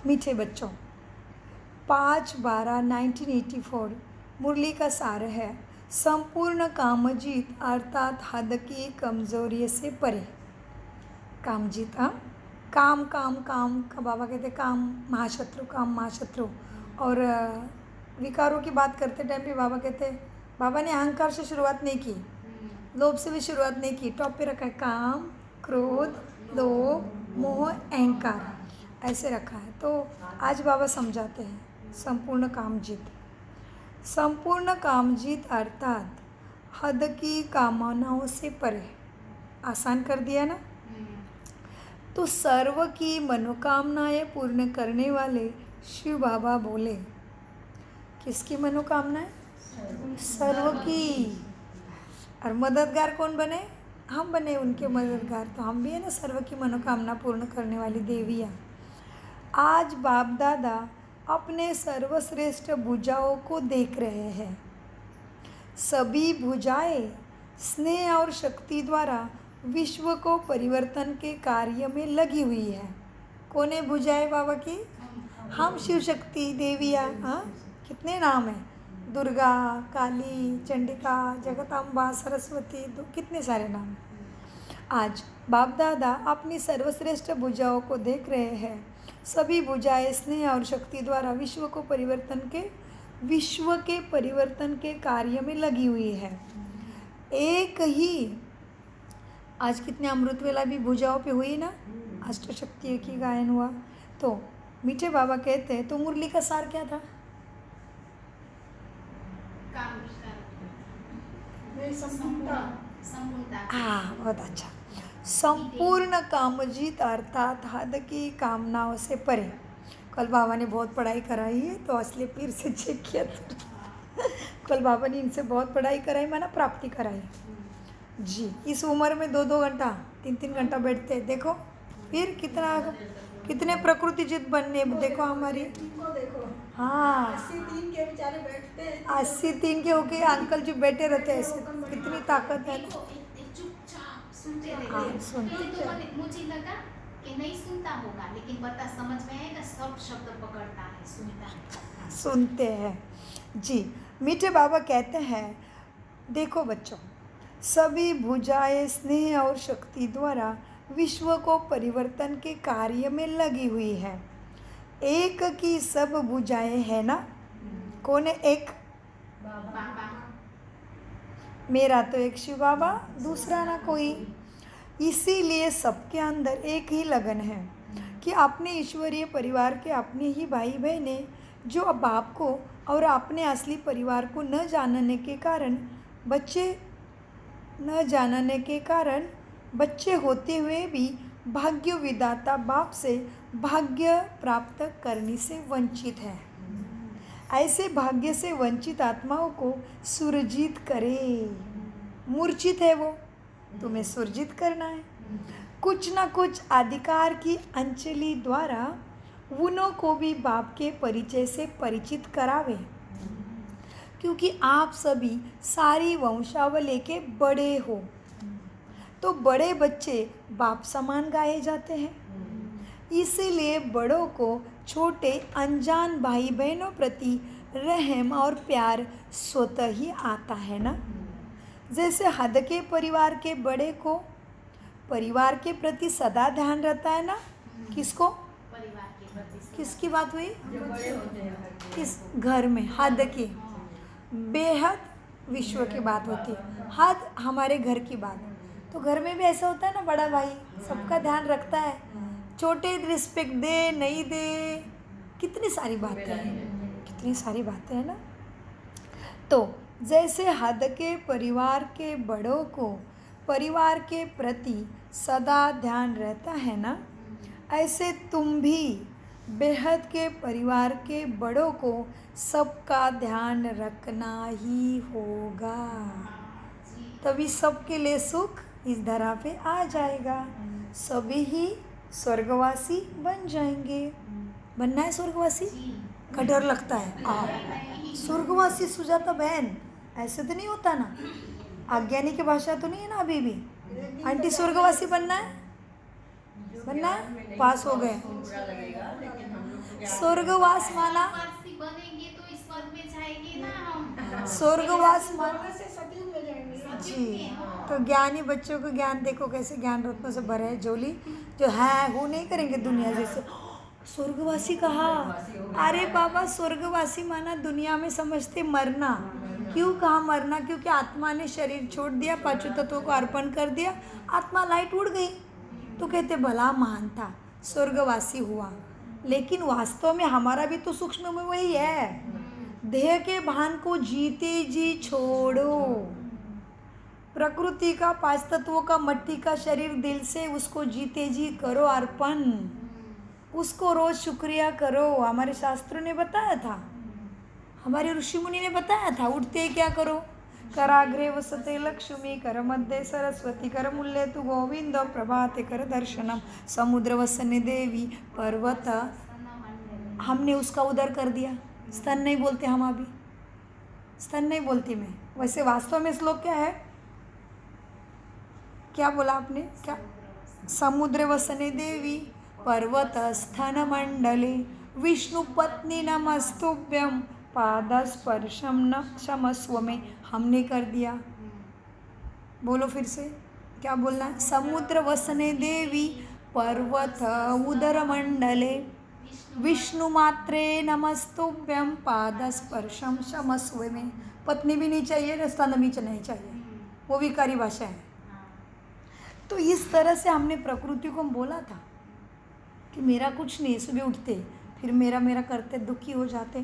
मीठे बच्चों, 5/12/1984 मुरली का सार है संपूर्ण कामजीत अर्थात हद की कमजोरी से परे। कामजीत, हाँ, काम काम काम का बाबा कहते काम महाशत्रु, काम महाशत्रु। और विकारों की बात करते टाइम भी बाबा कहते, बाबा ने अहंकार से शुरुआत नहीं की, लोभ से भी शुरुआत नहीं की, टॉप पे रखा है काम, क्रोध, लोभ, मोह, अहंकार, ऐसे रखा है। तो आज बाबा समझाते हैं संपूर्ण कामजीत। संपूर्ण कामजीत अर्थात हद की कामनाओं से परे। आसान कर दिया ना। तो सर्व की मनोकामनाएं पूर्ण करने वाले शिव बाबा बोले, किसकी मनोकामनाएं? सर्व की। और मददगार कौन बने? हम बने उनके मददगार। तो हम भी है ना सर्व की मनोकामना पूर्ण करने वाली देवियाँ। आज बाप दादा अपने सर्वश्रेष्ठ भुजाओं को देख रहे हैं। सभी भुजाएं स्नेह और शक्ति द्वारा विश्व को परिवर्तन के कार्य में लगी हुई है। कौन है भुजाएं बाबा की? हम शिव शक्ति देवियाँ। हाँ, कितने नाम हैं? दुर्गा, काली, चंडिका, जगदम्बा, सरस्वती, कितने सारे नाम हैं। आज बाप दादा अपनी सर्वश्रेष्ठ भुजाओं को देख रहे हैं। सभी भुजाएं स्नेह और शक्ति द्वारा विश्व के परिवर्तन के कार्य में लगी हुई है। एक ही आज कितने अमृत वेला भी भुजाओं पे हुई ना, अष्टशक्तियों की गायन हुआ। तो मीठे बाबा कहते हैं, तो मुरली का सार क्या था? हाँ, बहुत अच्छा। संपूर्ण कामजीत अर्थात हद की कामनाओं से परे। कल बाबा ने बहुत पढ़ाई कराई है, तो इसलिए फिर से चेक किया था। कल बाबा ने इनसे बहुत पढ़ाई कराई, माना प्राप्ति कराई जी। इस उम्र में 2-2 घंटा 3-3 घंटा बैठते, देखो फिर कितने प्रकृति जित बनने। देखो हमारी, हाँ, 83 के बेचारे बैठते हैं, 83 के होके अंकल जी बैठे रहते हैं, ऐसे कितनी ताकत है। चुपचाप सुनते रहे। हाँ, सुनते तो मुझे लगा कि नहीं सुनता होगा, लेकिन बता समझ में आएगा, सब शब्द पकड़ता है, सुनते हैं जी। मीठे बाबा कहते हैं, देखो बच्चों, सभी भुजाएं स्नेह और शक्ति द्वारा विश्व को परिवर्तन के कार्य में लगी हुई है। एक की सब भुजाएं है ना। कौन है एक? बाबा। मेरा तो एक शिव बाबा, दूसरा ना कोई। इसीलिए सबके अंदर एक ही लगन है कि अपने ईश्वरीय परिवार के अपने ही भाई बहने जो अब बाप को और अपने असली परिवार को न जानने के कारण बच्चे होते हुए भी भाग्य विधाता बाप से भाग्य प्राप्त करने से वंचित है। ऐसे भाग्य से वंचित आत्माओं को सुरजित करे। मूर्छित है वो, तुम्हें सुरजित करना है। कुछ ना कुछ अधिकार की अंजलि द्वारा उन्हों को भी बाप के परिचय से परिचित करावे, क्योंकि आप सभी सारी वंशावली के बड़े हो। तो बड़े बच्चे बाप समान गाए जाते हैं। इसीलिए बड़ों को छोटे अनजान भाई बहनों प्रति रहम और प्यार स्वतः ही आता है ना। जैसे हद के परिवार के बड़े को परिवार के प्रति सदा ध्यान रहता है ना। किसको? परिवार के प्रति। किसकी बात हुई? जो बड़े होते हैं किस घर में? हद की। बेहद विश्व की बात होती है, हद हमारे घर की बात। तो घर में भी ऐसा होता है ना, बड़ा भाई सबका ध्यान रखता है, छोटे रिस्पेक्ट दे नहीं दे, कितनी सारी बातें हैं ना। तो जैसे हद के परिवार के बड़ों को परिवार के प्रति सदा ध्यान रहता है ना, ऐसे तुम भी बेहद के परिवार के बड़ों को सबका ध्यान रखना ही होगा, तभी सबके लिए सुख इस धरा पे आ जाएगा। सभी ही स्वर्गवासी बन जाएंगे। बनना है स्वर्गवासी? का डर लगता है? स्वर्गवासी सुजाता बहन, ऐसे तो नहीं होता ना। अज्ञानी की भाषा तो नहीं है ना अभी भी। आंटी स्वर्गवासी बनना है? पास हो गए। स्वर्गवास माना स्वर्गवासी बनेंगे तो इस स्वर्ग में जाएंगे ना हम। स्वर्गवास माना स्वर्ग से सतयुग में जाएंगे। जी। तो ज्ञानी बच्चों को ज्ञान देखो कैसे ज्ञान रत्नों से भरे है झोली, जो है वो नहीं करेंगे दुनिया जैसे। स्वर्गवासी कहा, अरे बाबा स्वर्गवासी माना दुनिया में समझते मरना। क्यों कहा मरना? क्योंकि आत्मा ने शरीर छोड़ दिया, पांचों तत्वों को अर्पण कर दिया, आत्मा लाइट उड़ गई। तो कहते भला महान था, स्वर्गवासी हुआ। लेकिन वास्तव में हमारा भी तो सूक्ष्म में वही है। देह के भान को जीते जी छोड़ो। प्रकृति का, पांच तत्वों का, मट्टी का शरीर दिल से उसको जीते जी करो अर्पण। उसको रोज शुक्रिया करो। हमारे शास्त्रों ने बताया था, हमारे ऋषि मुनि ने बताया था। उठते क्या करो? कराग्रे वसते लक्ष्मी, कर मध्य सरस्वती, कर मूल्य तु गोविंद, प्रभाते कर दर्शनम, समुद्र वसने देवी, पर्वत। हमने उसका उदर कर दिया। स्तन नहीं बोलते हम, अभी स्तन नहीं बोलती मैं। वैसे वास्तव में श्लोक क्या है? क्या बोला आपने? क्या? समुद्र वसने देवी, पर्वत स्थन मंडले, विष्णु पत्नी नमस्तुभ्यम, पादस्पर्शम न क्षमस्व में हमने कर दिया। बोलो फिर से, क्या बोलना है? समुद्र वसने देवी, पर्वत उदर मंडले, विष्णु मात्रे नमस्तुभ्यम, पादस्पर्शम क्षमस्व में। पत्नी भी नहीं चाहिए, स्तन भी नहीं चाहिए, वो विकारी भाषा है। तो इस तरह से हमने प्रकृति को बोला था कि मेरा कुछ नहीं। सुबह उठते फिर मेरा मेरा करते दुखी हो जाते।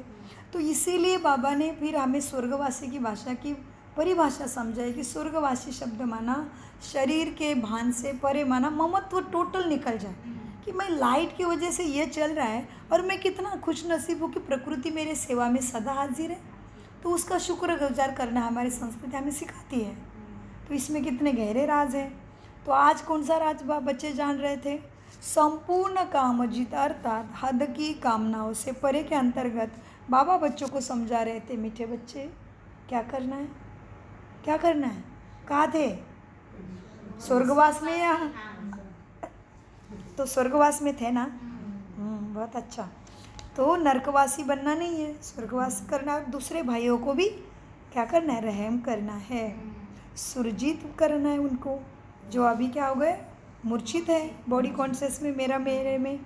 तो इसीलिए बाबा ने फिर हमें स्वर्गवासी की भाषा की परिभाषा समझाई कि स्वर्गवासी शब्द माना शरीर के भान से परे, माना ममत्व टोटल निकल जाए कि मैं लाइट की वजह से ये चल रहा है और मैं कितना खुश नसीब हूँ कि प्रकृति मेरे सेवा में सदा हाजिर है। तो उसका शुक्रगुजार करना हमारी संस्कृति हमें सिखाती है। तो इसमें कितने गहरे राज हैं। तो आज कौन सा राज बच्चे जान रहे थे? संपूर्ण कामजित अर्थात हद की कामनाओं से परे के अंतर्गत बाबा बच्चों को समझा रहे थे। मीठे बच्चे, क्या करना है? क्या करना है? कहाँ थे? स्वर्गवास में या? तो स्वर्गवास में थे ना। बहुत अच्छा। तो नरकवासी बनना नहीं है, स्वर्गवास करना। दूसरे भाइयों को भी क्या करना है? रहम करना है, सुरजीत करना है उनको, जो अभी क्या हो गए? मूर्छित है बॉडी कॉन्शियस में, मेरा मेरे में।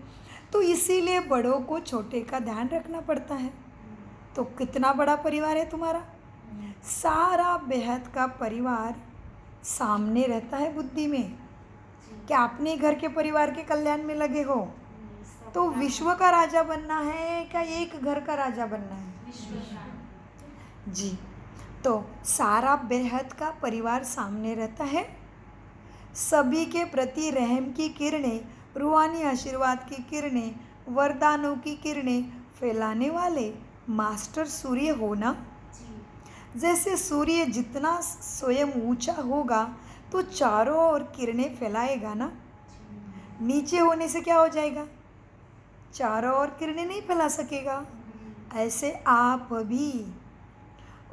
तो इसीलिए बड़ों को छोटे का ध्यान रखना पड़ता है। तो कितना बड़ा परिवार है तुम्हारा? सारा बेहद का परिवार सामने रहता है बुद्धि में। क्या अपने घर के परिवार के कल्याण में लगे हो? तो विश्व का राजा बनना है क्या एक घर का राजा बनना है? जी। तो सारा बेहद का परिवार सामने रहता है। सभी के प्रति रहम की किरणें, रूहानी आशीर्वाद की किरणें, वरदानों की किरणें फैलाने वाले मास्टर सूर्य होना। जैसे सूर्य जितना स्वयं ऊंचा होगा तो चारों ओर किरणें फैलाएगा ना। नीचे होने से क्या हो जाएगा? चारों ओर किरणें नहीं फैला सकेगा। ऐसे आप भी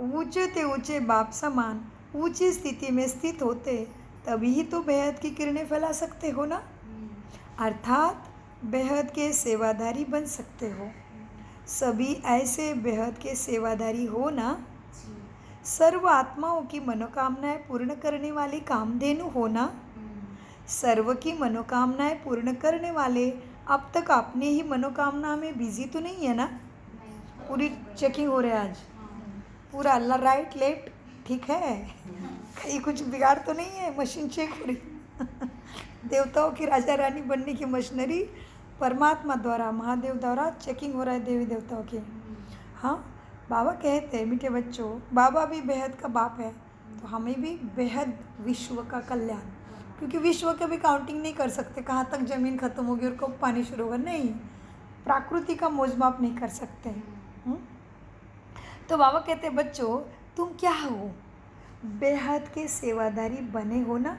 ऊंचे ऊंचे बाप समान ऊंची स्थिति में स्थित होते तभी ही तो बेहद की किरणें फैला सकते हो ना। अर्थात बेहद के सेवादारी बन सकते हो। सभी ऐसे बेहद के सेवादारी हो ना। सर्व आत्माओं की मनोकामनाएं पूर्ण करने वाली कामधेनु हो ना। सर्व की मनोकामनाएं पूर्ण करने वाले अब तक अपने ही मनोकामना में बिजी तो नहीं है ना? पूरी चेकिंग हो रहा है आज, पूरा अल्लाह राइट लेफ्ट ठीक है, कहीं कुछ बिगाड़ तो नहीं है, मशीन चेक हो रही। देवताओं की राजा रानी बनने की मशीनरी परमात्मा द्वारा, महादेव द्वारा चेकिंग हो रहा है देवी देवताओं की। हाँ, बाबा कहते हैं मीठे बच्चों, बाबा भी बेहद का बाप है, तो हमें भी बेहद विश्व का कल्याण, क्योंकि विश्व का भी काउंटिंग नहीं कर सकते कहाँ तक ज़मीन ख़त्म होगी और कब पानी शुरू होगा, नहीं, प्रकृति का मौजमाप नहीं कर सकते। तो बाबा कहते हैं बच्चों तुम क्या हो? बेहद के सेवादारी बने हो ना।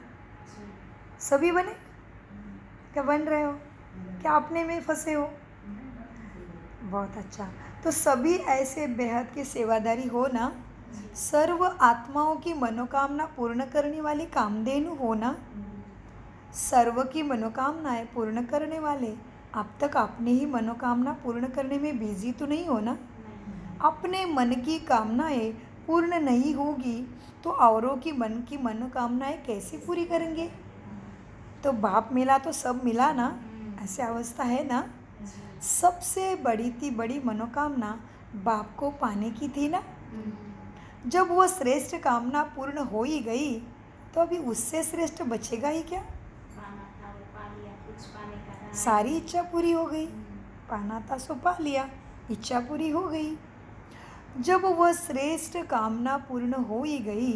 सभी बने क्या? बन रहे हो क्या? अपने में फंसे हो? बहुत अच्छा। तो सभी ऐसे बेहद के सेवादारी हो ना। सर्व आत्माओं की मनोकामना पूर्ण करने वाली कामधेनु हो ना। सर्व की मनोकामनाएं पूर्ण करने वाले अब तक अपने ही मनोकामना पूर्ण करने में बिजी तो नहीं हो ना? नहीं। अपने मन की कामनाएं पूर्ण नहीं होगी तो औरों की मन की मनोकामनाएं कैसे पूरी करेंगे? तो बाप मिला तो सब मिला ना, ऐसी अवस्था है ना। सबसे बड़ी मनोकामना बाप को पाने की थी ना। जब वो श्रेष्ठ कामना पूर्ण हो ही गई तो अभी उससे श्रेष्ठ बचेगा ही क्या? पाना था वो पा लिया, कुछ पाने का रहा सारी नहीं। इच्छा पूरी हो गई। पाना था सो पा लिया, इच्छा पूरी हो गई। जब वह श्रेष्ठ कामना पूर्ण हो ही गई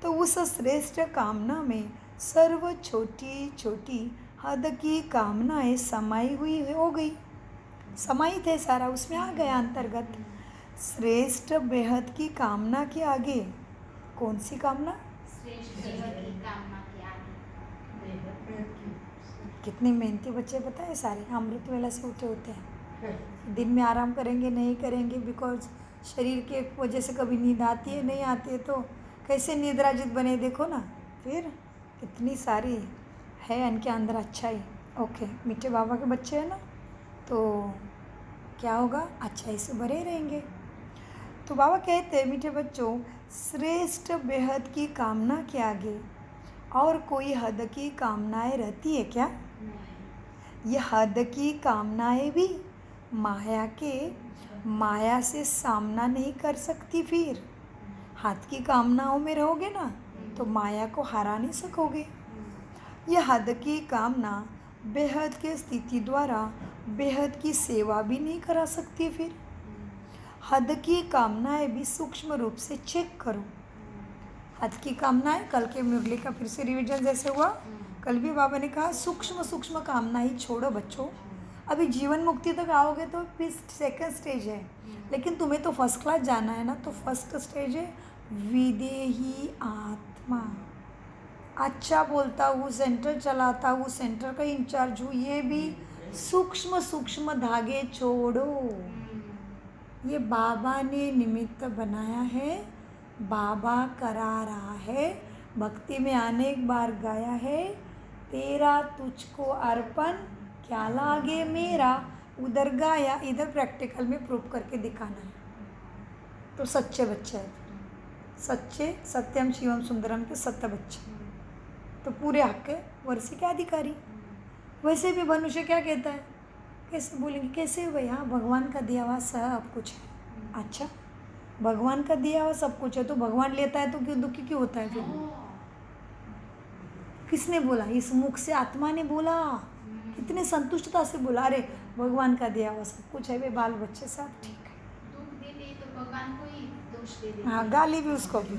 तो उस श्रेष्ठ कामना में सर्व छोटी छोटी हद की कामनाएं समाई हुई हो गई। समाहित है सारा, उसमें आ गया अंतर्गत। श्रेष्ठ बेहद की कामना के आगे कौन सी कामना? श्रेष्ठ जीवन की कामना के आगे। कितने मेहनती बच्चे पता है सारे, अमृत वेला से उठे होते हैं। दिन में आराम करेंगे नहीं करेंगे, बिकॉज शरीर के वजह से कभी नींद आती है नहीं आती है, तो कैसे निद्राजित बने देखो ना। फिर कितनी सारी है इनके अंदर अच्छाई। ओके, मीठे बाबा के बच्चे हैं ना, तो क्या होगा? अच्छाई से भरे रहेंगे। तो बाबा कहते हैं मीठे बच्चों, श्रेष्ठ बेहद की कामना के आगे और कोई हद की कामनाएं रहती है क्या? ये हद की कामनाएं भी माया से सामना नहीं कर सकती। फिर हद की कामनाओं में रहोगे ना तो माया को हरा नहीं सकोगे। यह हद की कामना बेहद के स्थिति द्वारा बेहद की सेवा भी नहीं करा सकती। फिर हद की कामनाएं भी सूक्ष्म रूप से चेक करो। हद की कामनाएं, कल के मुरली का फिर से रिवीजन जैसे हुआ, कल भी बाबा ने कहा सूक्ष्म कामना ही छोड़ो बच्चों। अभी जीवन मुक्ति तक आओगे तो फिर सेकंड स्टेज है, लेकिन तुम्हें तो फर्स्ट क्लास जाना है ना, तो फर्स्ट स्टेज है विदेही आत्मा। अच्छा बोलता हूँ, सेंटर चलाता हूँ, सेंटर का इंचार्ज हूँ, ये भी सूक्ष्म धागे छोड़ो। ये बाबा ने निमित्त बनाया है, बाबा करा रहा है। भक्ति में अनेक बार गाया है, तेरा तुझको अर्पण क्या लागे मेरा। उधर गाया, इधर प्रैक्टिकल में प्रूव करके दिखाना है। तो सच्चे बच्चे हैं, सच्चे सत्यम शिवम सुंदरम के सत्य बच्चे, तो पूरे हक के वर्षी के अधिकारी। वैसे भी मनुष्य क्या कहता है, कैसे बोलेंगे, कैसे भैया भगवान का दिया हुआ सब कुछ है। अच्छा, भगवान का दिया हुआ सब कुछ है तो भगवान लेता है तो क्यों दुखी क्यों होता है? फिर किसने बोला? इस मुख से आत्मा ने बोला, कितने संतुष्टता से बोला, अरे भगवान का दिया हुआ सब कुछ है, वे बाल बच्चे सब ठीक है। दुख देते तो भगवान को ही दोष दे देते। हाँ, गाली भी उसको भी,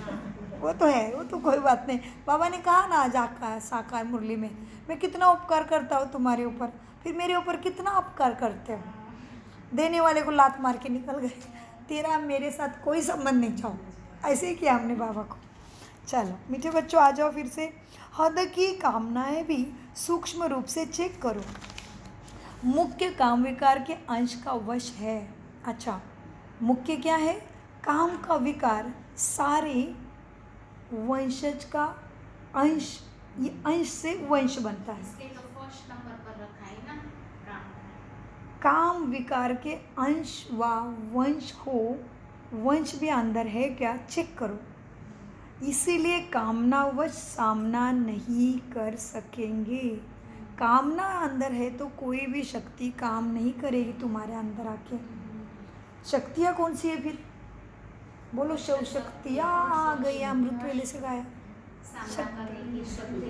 वो तो है, वो तो कोई बात नहीं। बाबा ने कहा ना आज साकार मुरली में, मैं कितना उपकार करता हूँ तुम्हारे ऊपर, फिर मेरे ऊपर कितना उपकार करते हो। देने वाले को लात मार के निकल गए, तेरा मेरे साथ कोई संबंध नहीं, चाहो। ऐसे ही किया हमने बाबा को। चलो मीठे बच्चों, आ जाओ फिर से। हद की कामनाएं भी सूक्ष्म रूप से चेक करो। मुख्य काम विकार के अंश का वश है। अच्छा, मुख्य क्या है? काम का विकार सारे वंशज का अंश, ये अंश से वंश बनता है। इसलिए तो फर्स्ट नंबर पर रखा है ना, काम विकार के अंश व वंश हो, वंश भी अंदर है क्या, चेक करो। इसीलिए कामनावश सामना नहीं कर सकेंगे। कामना अंदर है तो कोई भी शक्ति काम नहीं करेगी तुम्हारे अंदर आके। शक्तियाँ कौन सी है फिर? बोलो, शिव शक्तियाँ आ गई, अमृत वेले से गाया। सामना करने की शक्ति,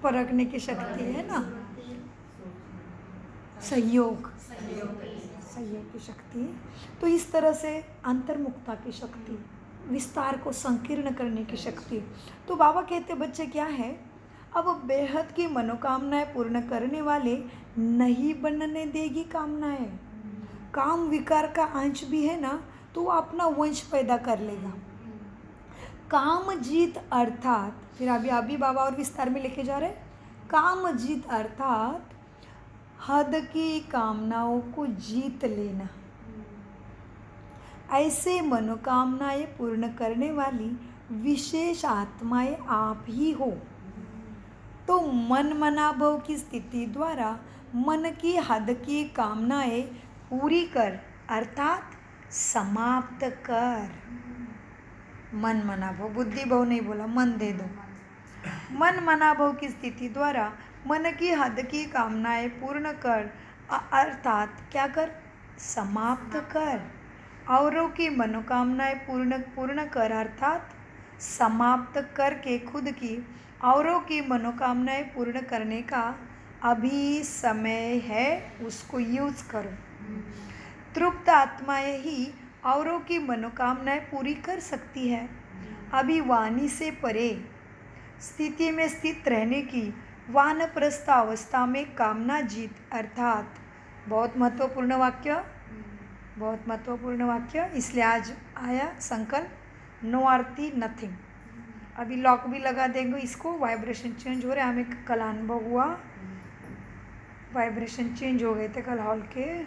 परखने की शक्ति है ना, सहयोग की शक्ति। तो इस तरह से अंतर्मुखता की शक्ति, विस्तार को संकीर्ण करने की शक्ति। तो बाबा कहते बच्चे क्या है, अब बेहद की मनोकामनाएं पूर्ण करने वाले नहीं बनने देगी कामनाएं। काम विकार का अंश भी है ना, तो वो अपना वंश पैदा कर लेगा। काम जीत अर्थात, फिर अभी बाबा और विस्तार में लेके जा रहे, काम जीत अर्थात हद की कामनाओं को जीत लेना। ऐसे मनोकामनाएं पूर्ण करने वाली विशेष आत्माएं आप ही हो। तो मन मनाभव की स्थिति द्वारा मन की हद की कामनाएं पूरी कर अर्थात समाप्त कर। मन मनाभव, बुद्धि भव नहीं बोला, मन दे दो। मन मनाभव की स्थिति द्वारा मन की हद की कामनाएं पूर्ण कर अर्थात क्या कर, समाप्त कर। औरों की मनोकामनाएं पूर्ण कर अर्थात समाप्त करके खुद की औरों की मनोकामनाएं पूर्ण करने का अभी समय है, उसको यूज करो। तृप्त आत्माएं ही औरों की मनोकामनाएं पूरी कर सकती है। अभी वाणी से परे स्थिति में स्थित रहने की वानप्रस्थ अवस्था में कामना जीत अर्थात बहुत महत्वपूर्ण वाक्य, बहुत महत्वपूर्ण वाक्य, इसलिए आज आया संकल्प नो आरती नथिंग। अभी लॉक भी लगा देंगे इसको, वाइब्रेशन चेंज हो रहा है, हमें कल अनुभव हुआ वाइब्रेशन चेंज हो गए थे कल हॉल के,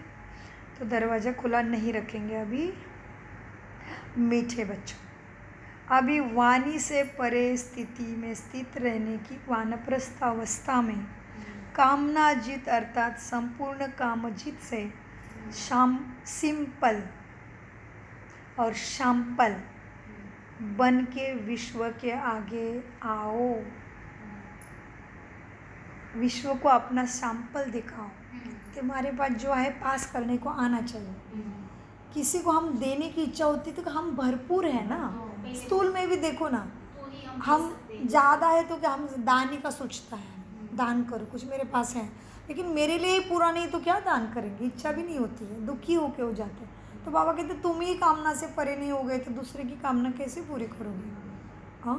तो दरवाज़ा खुला नहीं रखेंगे अभी। मीठे बच्चों, अभी वाणी से परे स्थिति में स्थित रहने की वानप्रस्थ अवस्था में कामना जीत अर्थात संपूर्ण कामजीत से सिंपल और शाम्पल बन के विश्व के आगे आओ। विश्व को अपना सैंपल दिखाओ। तुम्हारे पास जो है पास करने को आना चाहिए। किसी को हम देने की इच्छा होती है तो हम भरपूर है ना, स्थूल में भी देखो ना, हम ज़्यादा है तो क्या हम दान ही का सोचता है, दान करो कुछ मेरे पास है, लेकिन मेरे लिए ही पूरा नहीं तो क्या दान करेंगे, इच्छा भी नहीं होती है, दुखी होके हो जाते हैं। तो बाबा कहते तुम ही कामना से परे नहीं हो गए तो दूसरे की कामना कैसे पूरी करोगे। हाँ,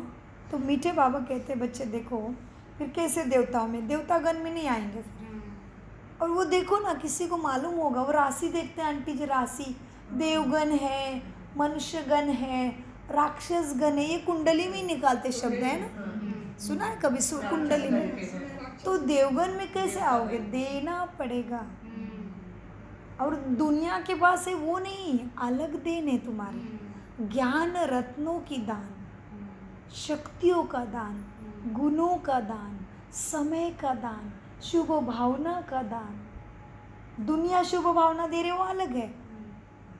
तो मीठे बाबा कहते बच्चे देखो फिर कैसे देवताओं में, देवतागण में नहीं आएंगे फिर। और वो देखो ना, किसी को मालूम होगा, वो राशि देखते हैं आंटी जी, राशि देवगण है, मनुष्यगण है, राक्षस गण है, ये कुंडली में ही निकालते शब्द है ना, सुना है कभी कुंडली में। तो देवगण में कैसे आओगे, देना पड़ेगा। और दुनिया के पास है वो नहीं, अलग देन है तुम्हारे, ज्ञान रत्नों की दान, शक्तियों का दान, गुणों का दान, समय का दान, शुभ भावना का दान। दुनिया शुभ भावना दे रहे वो अलग है,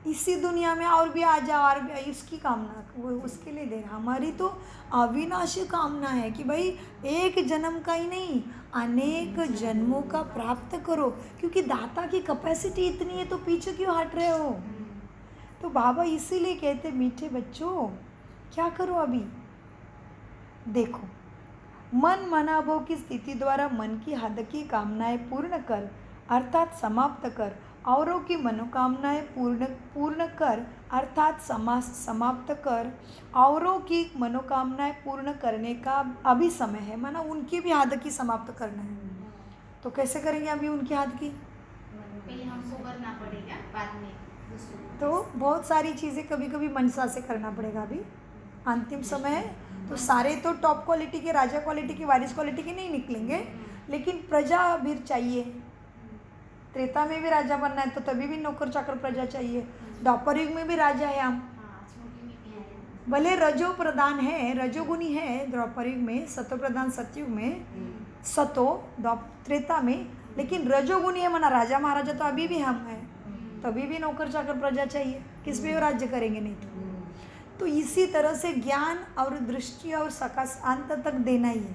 इसी दुनिया में और भी आ जाओ और भी उसकी कामना वो उसके लिए दे रहा। हमारी तो अविनाशी कामना है कि भाई एक जन्म का ही नहीं अनेक जन्मों का प्राप्त करो, क्योंकि दाता की कैपेसिटी इतनी है तो पीछे क्यों हट रहे हो। तो बाबा इसीलिए कहते मीठे बच्चों क्या करो, अभी देखो मन मनाभव की स्थिति द्वारा मन की हद की कामनाएं पूर्ण कर अर्थात समाप्त कर, औरों की मनोकामनाएं पूर्ण कर अर्थात समाप्त कर। औरों की मनोकामनाएं पूर्ण करने का अभी समय है, माना उनकी भी हद की समाप्त करना है। तो कैसे करेंगे अभी उनकी हद की, पहले हमको करना पड़ेगा, बाद में दूसरों। तो बहुत सारी चीज़ें कभी कभी मनसा से करना पड़ेगा। अभी अंतिम समय है तो सारे तो टॉप क्वालिटी के, राजा क्वालिटी के, वारिस क्वालिटी के नहीं निकलेंगे, लेकिन प्रजा भी चाहिए। त्रेता में भी राजा बनना है तो तभी भी नौकर चाकर प्रजा चाहिए। द्वापर युग में भी राजा है हम, भले रजो प्रधान है, रजोगुनी है द्वापर युग में, सतो प्रधान सतयुग में, सतो त्रेता में, लेकिन रजोगुनी है माना राजा महाराजा तो अभी भी हम हैं, तभी भी नौकर चाकर प्रजा चाहिए, किस पे राज्य करेंगे नहीं तो इसी तरह से ज्ञान और दृष्टि और सकाश अंत तक देना ही है।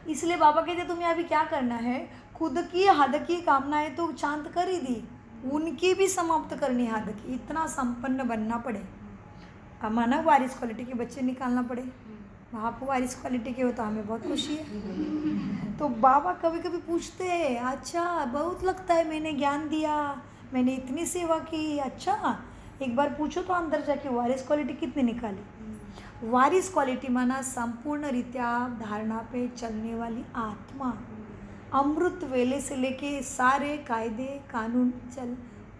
इसलिए बाबा कहते तुम्हें अभी क्या करना है, खुद की हद की कामनाएं तो शांत कर ही दी, उनकी भी समाप्त करनी हद की, इतना संपन्न बनना पड़े। अब माना वारिस क्वालिटी के बच्चे निकालना पड़े, आप वारिस क्वालिटी के हो तो हमें बहुत खुशी है। तो बाबा कभी कभी पूछते हैं, अच्छा बहुत लगता है मैंने ज्ञान दिया, मैंने इतनी सेवा की, अच्छा एक बार पूछो तो अंदर जाके वारिस क्वालिटी कितनी निकाली। वारिस क्वालिटी माना संपूर्ण रीत्या धारणा पे चलने वाली आत्मा, अमृत वेले से लेके सारे कायदे कानून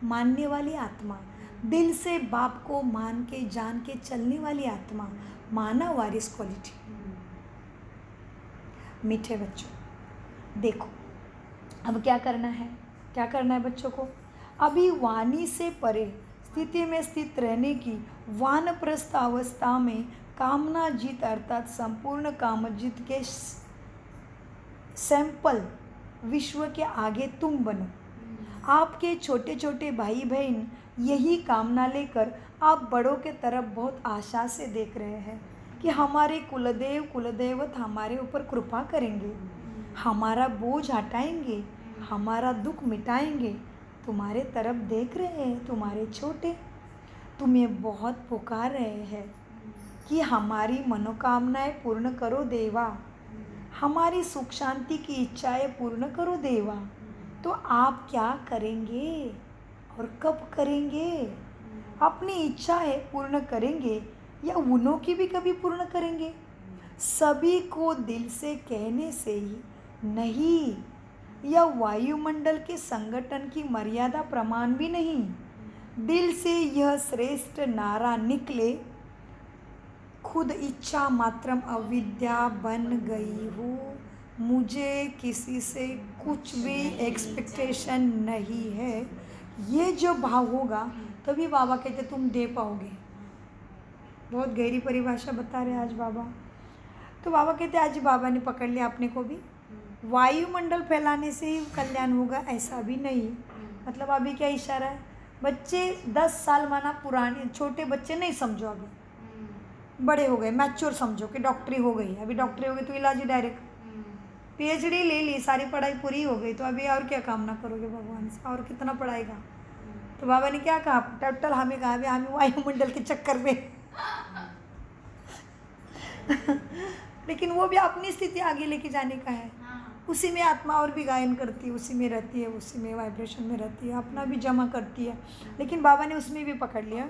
मानने वाली आत्मा, दिल से बाप को मान के जान के चलने वाली आत्मा, माना वारिस क्वालिटी। मीठे बच्चों देखो अब क्या करना है, क्या करना है बच्चों को, अभी वाणी से परे स्थिति में स्थित रहने की वानप्रस्थ अवस्था में कामना जीत अर्थात संपूर्ण कामजीत के सैंपल विश्व के आगे तुम बनो। आपके छोटे छोटे भाई बहन यही कामना लेकर आप बड़ों के तरफ बहुत आशा से देख रहे हैं कि हमारे कुलदेव कुलदेवत हमारे ऊपर कृपा करेंगे, हमारा बोझ हटाएंगे, हमारा दुख मिटाएंगे। तुम्हारे तरफ देख रहे हैं तुम्हारे छोटे, तुम्हें बहुत पुकार रहे हैं कि हमारी मनोकामनाएं पूर्ण करो देवा, हमारी सुख शांति की इच्छाएं पूर्ण करो देवा। तो आप क्या करेंगे और कब करेंगे? अपनी इच्छाएं पूर्ण करेंगे या उन्हों की भी कभी पूर्ण करेंगे? सभी को दिल से कहने से ही नहीं, या वायुमंडल के संगठन की मर्यादा प्रमाण भी नहीं, दिल से यह श्रेष्ठ नारा निकले, खुद इच्छा मात्रम अविद्या बन गई हूँ, मुझे किसी से कुछ भी एक्सपेक्टेशन नहीं है। ये जो भाव होगा तभी बाबा कहते तुम दे पाओगे। बहुत गहरी परिभाषा बता रहे आज बाबा। तो बाबा कहते आज बाबा ने पकड़ लिया अपने को भी, वायुमंडल फैलाने से ही कल्याण होगा ऐसा भी नहीं। मतलब अभी क्या इशारा है, बच्चे 10 साल माना पुराने, छोटे बच्चे नहीं समझो, अभी बड़े हो गए, मैच्योर समझो कि डॉक्टरी हो गई। अभी डॉक्टरी हो गई तो इलाज ही डायरेक्ट, पीएचडी ले ली, सारी पढ़ाई पूरी हो गई, तो अभी और क्या कामना करोगे भगवान से, और कितना पढ़ाएगा। तो बाबा ने क्या कहा, टोटल हमें कहा अभी हमें वायुमंडल के चक्कर में लेकिन वो भी अपनी स्थिति आगे लेके जाने का है। उसी में आत्मा और भी गायन करती है, उसी में रहती है, उसी में वाइब्रेशन में रहती है, अपना भी जमा करती है। लेकिन बाबा ने उसमें भी पकड़ लिया।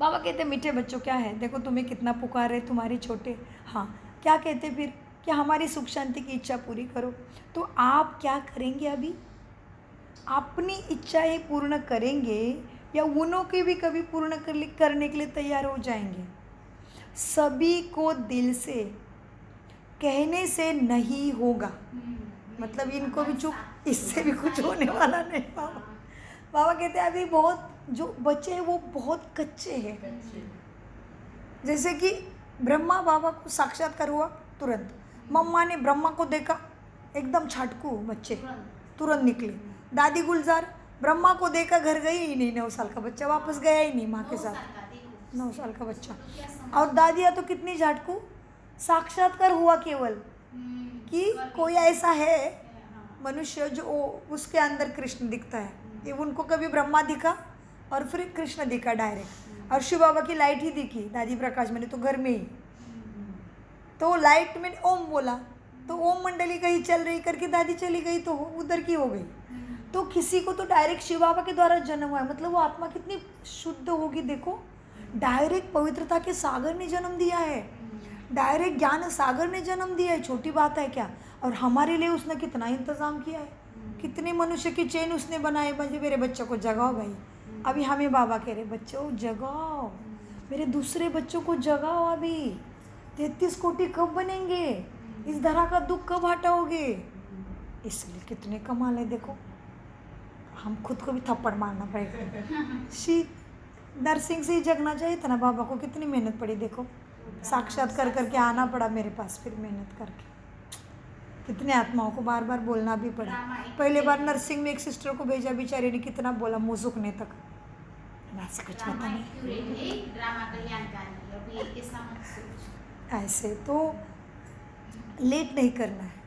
बाबा कहते मीठे बच्चों क्या है, देखो तुम्हें कितना पुकार है तुम्हारे छोटे। हाँ, क्या कहते फिर कि हमारी सुख शांति की इच्छा पूरी करो। तो आप क्या करेंगे? अभी अपनी इच्छाएं पूर्ण करेंगे या उन्हों की भी कभी पूर्ण करने के लिए तैयार हो जाएंगे? सभी को दिल से कहने से नहीं होगा, मतलब इनको भी चुप, इससे भी कुछ होने वाला नहीं। बाबा कहते हैं अभी बहुत जो बच्चे हैं वो बहुत कच्चे हैं। जैसे कि ब्रह्मा बाबा को साक्षात्कार हुआ तुरंत, मम्मा ने ब्रह्मा को देखा एकदम छाटकू बच्चे तुरंत निकले। दादी गुलजार ब्रह्मा को देखा घर गई ही नहीं, 9 साल का बच्चा वापस गया ही नहीं माँ के साथ, 9 साल का बच्चा। और दादिया तो कितनी झाटकू, साक्षात्कार हुआ केवल कि कोई ऐसा है मनुष्य जो उसके अंदर कृष्ण दिखता है। ये उनको कभी ब्रह्मा दिखा और फिर कृष्ण दिखा डायरेक्ट, और शिव बाबा की लाइट ही दिखी दादी प्रकाश मैंने तो घर में ही। तो लाइट में ओम बोला तो ओम मंडली कहीं चल रही करके दादी चली गई तो उधर की हो गई। तो किसी को तो डायरेक्ट शिव बाबा के द्वारा जन्म हुआ है, मतलब वो आत्मा कितनी शुद्ध होगी देखो। डायरेक्ट पवित्रता के सागर ने जन्म दिया है, डायरेक्ट ज्ञान सागर ने जन्म दिया है, छोटी बात है क्या। और हमारे लिए उसने कितना इंतज़ाम किया है, कितने मनुष्य की चेन उसने बनाए। मुझे मेरे बच्चों को जगाओ भाई, अभी हमें बाबा कह रहे बच्चों जगाओ, मेरे दूसरे बच्चों को जगाओ। अभी 33 कोटि कब बनेंगे, इस तरह का दुख कब हटाओगे। इसलिए कितने कमाल है देखो, हम खुद को भी थप्पड़ मारना पड़ेगा। शी नर्सिंग से ही जगना चाहिए था ना, बाबा को कितनी मेहनत पड़ी देखो, साक्षात करके आना पड़ा मेरे पास, फिर मेहनत करके कितने आत्माओं को बार बार बोलना भी पड़ा। पहले बार नर्सिंग में एक सिस्टर को भेजा, बेचारी ने कितना बोला मुँह सूखने तक, कुछ पता नहीं। ऐसे तो लेट नहीं करना है,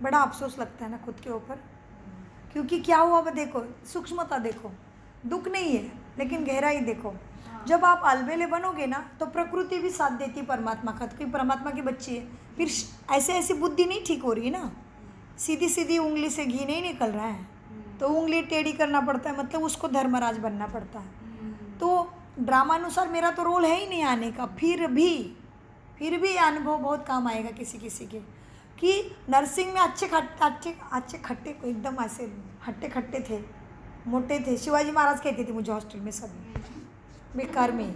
बड़ा अफसोस लगता है ना खुद के ऊपर, क्योंकि क्या हुआ अब देखो, सूक्ष्मता देखो, दुख नहीं है लेकिन गहराई देखो। जब आप अलबेले बनोगे ना तो प्रकृति भी साथ देती परमात्मा का, क्योंकि परमात्मा की बच्ची है। फिर ऐसे ऐसी बुद्धि नहीं ठीक हो रही है ना, सीधी सीधी उंगली से घी नहीं निकल रहा है, तो उंगली टेढ़ी करना पड़ता है, मतलब उसको धर्मराज बनना पड़ता है। तो ड्रामानुसार मेरा तो रोल है ही नहीं आने का, फिर भी अनुभव बहुत काम आएगा किसी किसी के, कि नर्सिंग में अच्छे खट्टे एकदम ऐसे हट्टे खट्टे थे, मोटे थे। शिवाजी महाराज कहते थे मुझे हॉस्टल में सभी बेकार में,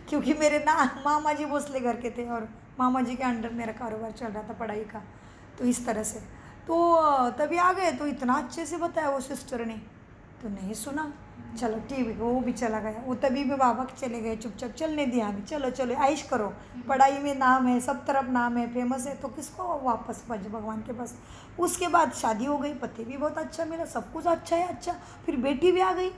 क्योंकि मेरे ना मामा जी भोसले घर के थे और मामा जी के अंडर मेरा कारोबार चल रहा था पढ़ाई का, तो इस तरह से। तो तभी आ गए तो इतना अच्छे से बताया वो सिस्टर ने, तो नहीं सुना। चलो टीवी वो भी चला गया, वो तभी भी बाबा के चले गए चुपचाप, चलने दिया हमें, चलो चलो ऐश करो, पढ़ाई में नाम है, सब तरफ नाम है, फेमस है, तो किसको वापस भगवान के पास। उसके बाद शादी हो गई, पति भी बहुत अच्छा मिला, सब कुछ अच्छा है अच्छा। फिर बेटी भी आ गई,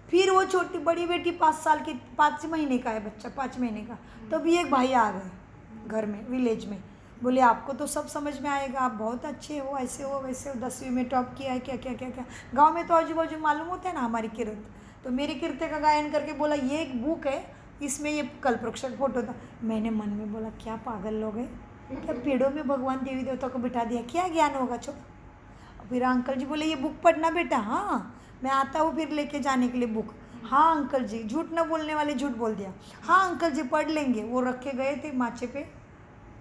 फिर वो छोटी बड़ी बेटी 5 साल की, 5 महीने का है बच्चा, 5 महीने का। तो भी एक भाई आ गए घर में, विलेज में, बोले आपको तो सब समझ में आएगा, आप बहुत अच्छे हो, ऐसे हो वैसे हो, 10वीं में टॉप किया है, क्या क्या क्या क्या। गांव में तो आजू बाजू मालूम होता है ना हमारी कीर्त, तो मेरी कीर्ति का गायन करके बोला ये एक बुक है, इसमें ये कल्पवृक्ष का फोटो था। मैंने मन में बोला क्या पागल लोग हैं, क्या पेड़ों में भगवान देवी देवता को बिठा दिया, क्या ज्ञान होगा छोड़ो। फिर अंकल जी बोले ये बुक पढ़ना बेटा, हाँ मैं आता हूँ फिर लेके जाने के लिए बुक। हाँ अंकल जी, झूठ न बोलने वाले झूठ बोल दिया, हाँ अंकल जी पढ़ लेंगे। वो रखे गए थे माचे पे,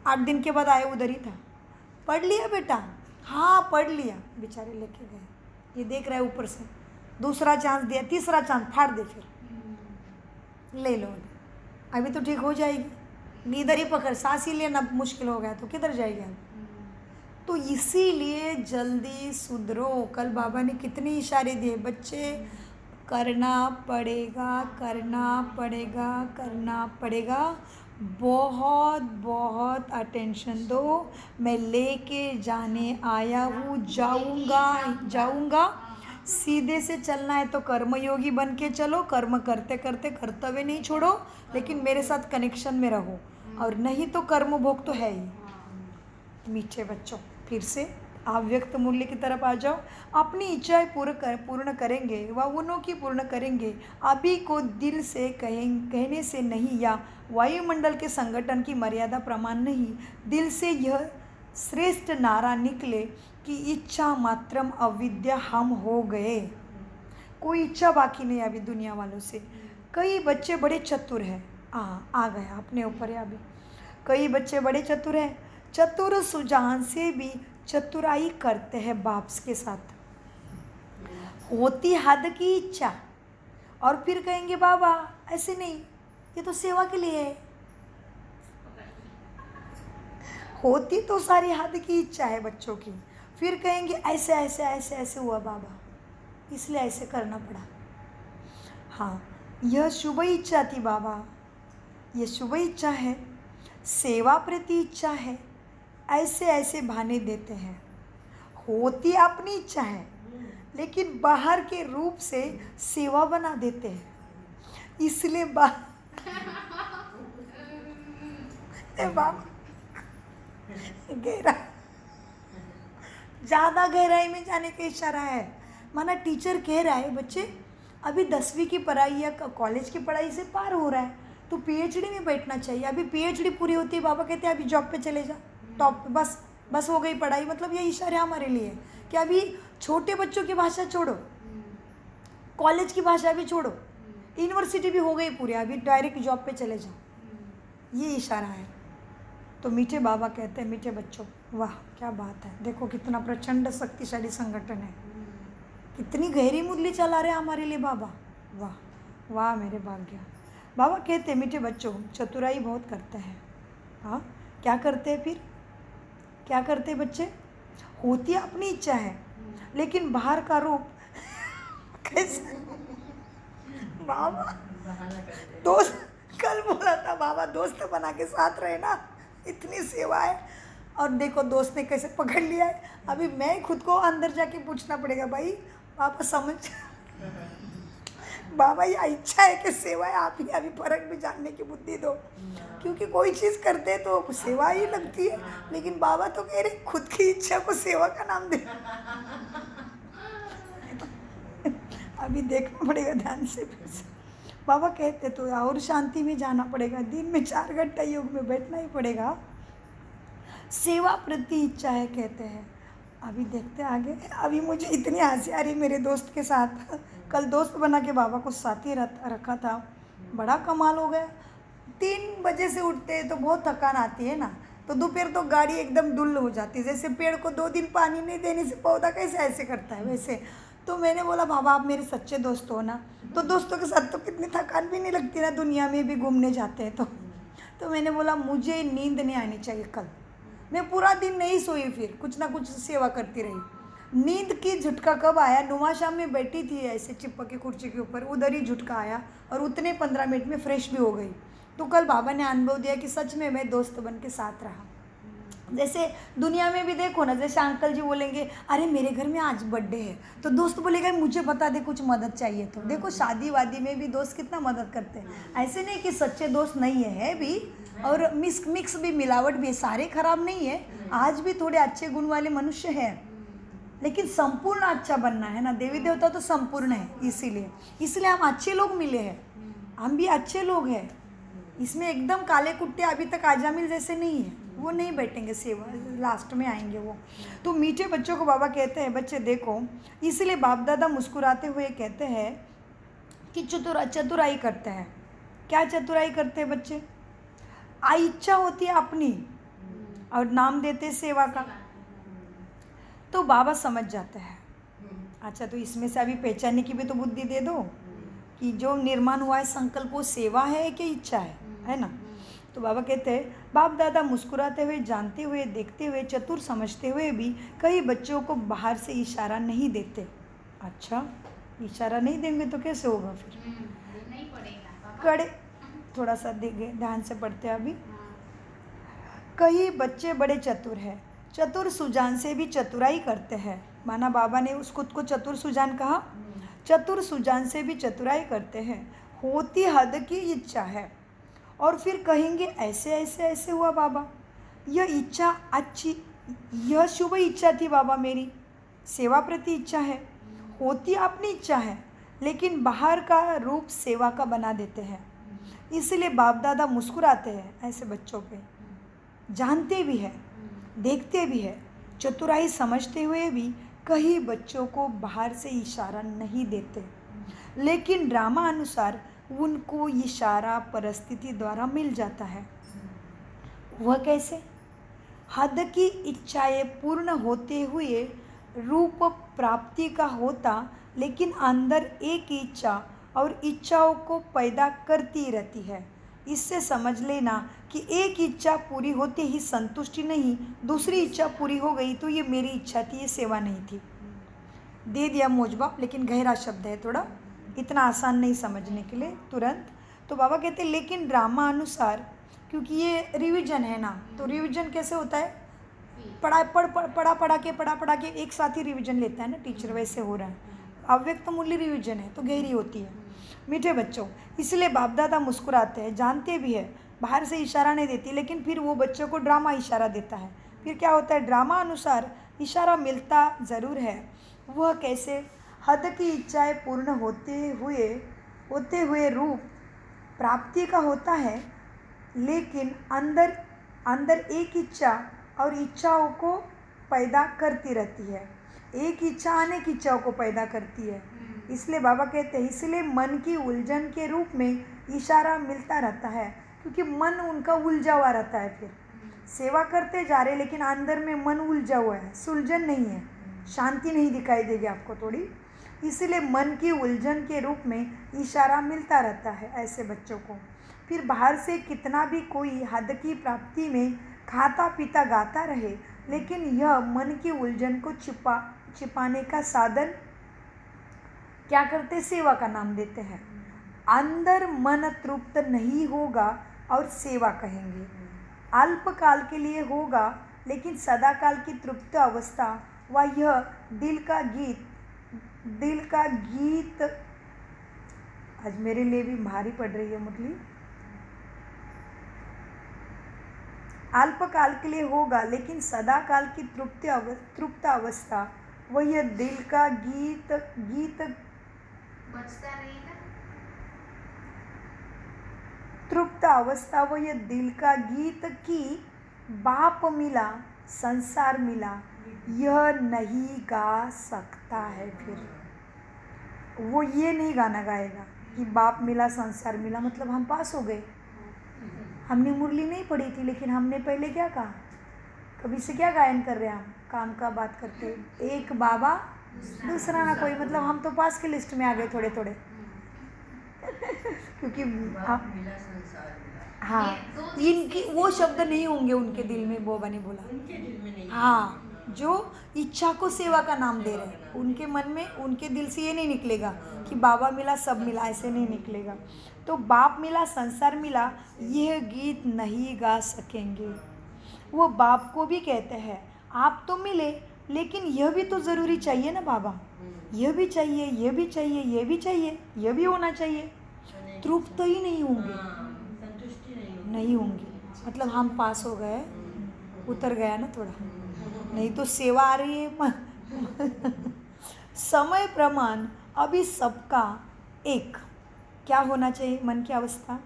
8 दिन के बाद आए, उधर ही था। पढ़ लिया बेटा, हाँ पढ़ लिया। बेचारे लेके गए, ये देख रहा है ऊपर से, दूसरा चांस दिया, तीसरा चांस फाड़ दे, फिर ले लो अभी तो ठीक हो जाएगी, नींदर ही पकड़, सांस ही लेना मुश्किल हो गया तो किधर जाएगी अब। तो इसीलिए जल्दी सुधरो। कल बाबा ने कितने इशारे दिए, बच्चे करना पड़ेगा करना पड़ेगा करना पड़ेगा, बहुत बहुत अटेंशन दो, मैं लेके जाने आया हूँ, जाऊँगा जाऊँगा। सीधे से चलना है तो कर्मयोगी बन के चलो, कर्म करते करते कर्तव्य नहीं छोड़ो, लेकिन मेरे साथ कनेक्शन में रहो, और नहीं तो कर्म भोग तो है ही। मीठे बच्चों, फिर से आप व्यक्त मूल्य की तरफ आ जाओ। अपनी इच्छाएं पूर्ण करेंगे व उन्हों की पूर्ण करेंगे, अभी को दिल से कहने से नहीं, या वायुमंडल के संगठन की मर्यादा प्रमाण नहीं, दिल से यह श्रेष्ठ नारा निकले कि इच्छा मात्रम अविद्या हम हो गए। कोई इच्छा बाकी नहीं अभी दुनिया वालों से। कई बच्चे बड़े चतुर हैं, आ गया अपने ऊपर है अभी। कई बच्चे बड़े चतुर हैं, चतुर सुजान से भी चतुराई करते हैं बाप्स के साथ। होती हद की इच्छा, और फिर कहेंगे बाबा ऐसे नहीं, ये तो सेवा के लिए है। होती तो सारी हद की इच्छा है बच्चों की, फिर कहेंगे ऐसे ऐसे ऐसे ऐसे हुआ बाबा, इसलिए ऐसे करना पड़ा। हाँ, यह शुभ इच्छा थी बाबा, यह शुभ इच्छा है, सेवा प्रति इच्छा है, ऐसे ऐसे बहाने देते हैं। होती अपनी इच्छा है, लेकिन बाहर के रूप से सेवा बना देते हैं, इसलिए बाबा गहरा, ज़्यादा गहराई में जाने का इशारा है। माना टीचर कह रहा है बच्चे अभी 10वीं की पढ़ाई या कॉलेज की पढ़ाई से पार हो रहा है, तो पीएचडी में बैठना चाहिए। अभी पीएचडी पूरी होती है, बाबा कहते हैं अभी जॉब पे चले जा, टॉप पे, बस हो गई पढ़ाई। मतलब ये इशारे हमारे लिए कि अभी छोटे बच्चों की भाषा छोड़ो, कॉलेज की भाषा भी छोड़ो, यूनिवर्सिटी भी हो गई पूरी, अभी डायरेक्ट जॉब पे चले जाओ, ये इशारा है। तो मीठे बाबा कहते हैं मीठे बच्चों, वाह क्या बात है, देखो कितना प्रचंड शक्तिशाली संगठन है, कितनी गहरी मुरली चला रहे हैं हमारे लिए बाबा, वाह वाह मेरे भाग्य। बाबा कहते हैं मीठे बच्चों, चतुराई बहुत करते हैं। हाँ, क्या करते हैं फिर, क्या करते बच्चे, होती अपनी इच्छा है, लेकिन बाहर का रूप कैसे। बाबा दोस्त, कल बोला था बाबा दोस्त बना के साथ रहे ना, इतनी सेवा है, और देखो दोस्त ने कैसे पकड़ लिया है। अभी मैं खुद को अंदर जाके पूछना पड़ेगा, भाई पापा समझ बाबा ये इच्छा है कि सेवा है, आप ही अभी फर्क भी जानने की बुद्धि दो, क्योंकि कोई चीज़ करते हैं तो सेवा ही लगती है, लेकिन बाबा तो कह रहे खुद की इच्छा को सेवा का नाम दे। अभी देखना पड़ेगा ध्यान से फिर से। बाबा कहते तो और शांति में जाना पड़ेगा, दिन में 4 घंटा योग में बैठना ही पड़ेगा, सेवा प्रति इच्छा है कहते हैं। अभी देखते आगे। अभी मुझे इतनी हंसी आ रही मेरे दोस्त के साथ, कल दोस्त बना के बाबा को साथ ही रखा था, बड़ा कमाल हो गया। 3 बजे से उठते हैं तो बहुत थकान आती है ना, तो दोपहर तो गाड़ी एकदम डुल हो जाती है, जैसे पेड़ को 2 दिन पानी नहीं देने से पौधा कैसे ऐसे करता है वैसे। तो मैंने बोला बाबा आप मेरे सच्चे दोस्त हो ना, तो दोस्तों के साथ तो कितनी थकान भी नहीं लगती ना, दुनिया में भी घूमने जाते हैं तो मैंने बोला मुझे नींद नहीं आनी चाहिए कल। मैं पूरा दिन नहीं सोई, फिर कुछ ना कुछ सेवा करती रही। नींद की झटका कब आया? नुमाशाह में बैठी थी ऐसे चिपक के कुर्सी के ऊपर, उधर ही झटका आया और उतने 15 मिनट में फ्रेश भी हो गई। तो कल बाबा ने अनुभव दिया कि सच में मैं दोस्त बन के साथ रहा। जैसे दुनिया में भी देखो ना, जैसे अंकल जी बोलेंगे अरे मेरे घर में आज बर्थडे है, तो दोस्त बोलेगा मुझे बता दे कुछ मदद चाहिए तो। देखो शादी वादी में भी दोस्त कितना मदद करते हैं। ऐसे नहीं कि सच्चे दोस्त नहीं है भी, और मिक्स भी, मिलावट भी है, सारे खराब नहीं है, आज भी थोड़े अच्छे गुण वाले मनुष्य हैं, लेकिन संपूर्ण अच्छा बनना है ना। देवी देवता तो संपूर्ण है, इसीलिए हम अच्छे लोग मिले हैं, हम भी अच्छे लोग हैं। इसमें एकदम काले कुत्ते अभी तक आजामिल जैसे नहीं है, वो नहीं बैठेंगे, सेवा लास्ट में आएंगे वो। तो मीठे बच्चों को बाबा कहते हैं बच्चे देखो, इसलिए बाप दादा मुस्कुराते हुए कहते हैं कि चतुराई करते हैं। क्या चतुराई करते हैं बच्चे? इच्छा होती है अपनी और नाम देते हैं सेवा का। तो बाबा समझ जाते हैं, अच्छा तो इसमें से अभी पहचानने की भी तो बुद्धि दे दो कि जो निर्माण हुआ है संकल्प वो सेवा है कि इच्छा है ना। तो बाबा कहते हैं बाप दादा मुस्कुराते हुए, जानते हुए, देखते हुए, चतुर समझते हुए भी कई बच्चों को बाहर से इशारा नहीं देते। अच्छा, इशारा नहीं देंगे तो कैसे होगा फिर? नहीं पड़ेगा कड़े, थोड़ा सा ध्यान से पढ़ते हैं अभी। कई बच्चे बड़े चतुर हैं, चतुर सुजान से भी चतुराई करते हैं। माना बाबा ने उस खुद को चतुर सुजान कहा। चतुर सुजान से भी चतुराई करते हैं, होती हद की इच्छा है। और फिर कहेंगे ऐसे ऐसे ऐसे हुआ बाबा, यह इच्छा अच्छी, यह शुभ इच्छा थी बाबा, मेरी सेवा प्रति इच्छा है, होती अपनी इच्छा है, लेकिन बाहर का रूप सेवा का बना देते हैं। इसलिए बाप दादा मुस्कुराते हैं ऐसे बच्चों पे, जानते भी है, देखते भी है, चतुराई समझते हुए भी कई बच्चों को बाहर से इशारा नहीं देते, लेकिन ड्रामा अनुसार उनको इशारा परिस्थिति द्वारा मिल जाता है। वह कैसे? हद की इच्छाएं पूर्ण होते हुए रूप प्राप्ति का होता, लेकिन अंदर एक इच्छा और इच्छाओं को पैदा करती रहती है। इससे समझ लेना कि एक इच्छा पूरी होते ही संतुष्टि नहीं, दूसरी इच्छा पूरी हो गई तो ये मेरी इच्छा थी, ये सेवा नहीं थी। दे दिया मोजबाप, लेकिन गहरा शब्द है थोड़ा, इतना आसान नहीं समझने के लिए तुरंत। तो बाबा कहते लेकिन ड्रामा अनुसार, क्योंकि ये रिवीजन है ना, तो रिवीजन कैसे होता है? पढ़ा के एक साथ ही रिवीजन लेता है ना टीचर, वैसे हो रहा है। अव्यक्त मूल्य रिवीजन है तो गहरी होती है। मीठे बच्चों, इसलिए बाप दादा मुस्कुराते हैं, जानते भी है, बाहर से इशारा नहीं देती, लेकिन फिर वो बच्चों को ड्रामा इशारा देता है। फिर क्या होता है? ड्रामा अनुसार इशारा मिलता ज़रूर है। वह कैसे? हद की इच्छाएं पूर्ण होते हुए रूप प्राप्ति का होता है, लेकिन अंदर एक इच्छा और इच्छाओं को पैदा करती रहती है। एक इच्छा अनेक इच्छाओं को पैदा करती है। इसलिए बाबा कहते हैं इसलिए मन की उलझन के रूप में इशारा मिलता रहता है, क्योंकि मन उनका उलझा हुआ रहता है। फिर सेवा करते जा रहे, लेकिन अंदर में मन उलझा हुआ है, सुलझन नहीं है, शांति नहीं दिखाई देगी आपको थोड़ी। इसलिए मन की उलझन के रूप में इशारा मिलता रहता है ऐसे बच्चों को। फिर बाहर से कितना भी कोई हद की प्राप्ति में खाता पीता गाता रहे, लेकिन यह मन की उलझन को छिपाने का साधन क्या करते? सेवा का नाम देते हैं। अंदर मन तृप्त नहीं होगा और सेवा कहेंगे। अल्पकाल के लिए होगा, लेकिन सदाकाल की तृप्त अवस्था व यह दिल का गीत आज मेरे लिए भी भारी पड़ रही है मुरली। अल्पकाल के लिए होगा, लेकिन सदाकाल की तृप्त अवस्था वह यह दिल का गीत बचता रहेगा। तृप्त अवस्था वो ये दिल का गीत की बाप मिला संसार मिला, यह नहीं गा सकता है। फिर वो ये नहीं गाना गाएगा कि बाप मिला संसार मिला, मतलब हम पास हो गए। हमने मुरली नहीं पढ़ी थी, लेकिन हमने पहले क्या कहा? कभी से क्या गायन कर रहे हैं हम? काम का बात करते, एक बाबा दूसरा ना कोई, मतलब हम तो पास की लिस्ट में आ गए थोड़े थोड़े। क्योंकि हाँ, इनकी वो शब्द नहीं होंगे उनके दिल में, बोबा ने बोला। उनके दिल में नहीं। हाँ, जो इच्छा को सेवा का नाम दे रहे हैं, उनके मन में, उनके दिल से ये नहीं निकलेगा कि बाबा मिला सब मिला, ऐसे नहीं निकलेगा। तो बाप मिला संसार मिला, यह गीत नहीं गा सकेंगे। वो बाप को भी कहते हैं आप तो मिले, लेकिन यह भी तो ज़रूरी चाहिए ना बाबा, यह भी चाहिए, यह भी चाहिए, यह भी चाहिए, यह भी होना चाहिए। तृप्त ही नहीं होंगे, संतुष्टि नहीं होंगे। मतलब हम पास हो गए, उतर गया ना थोड़ा, नहीं तो सेवा आ रही है। समय प्रमाण अभी सबका एक क्या होना चाहिए मन की अवस्था?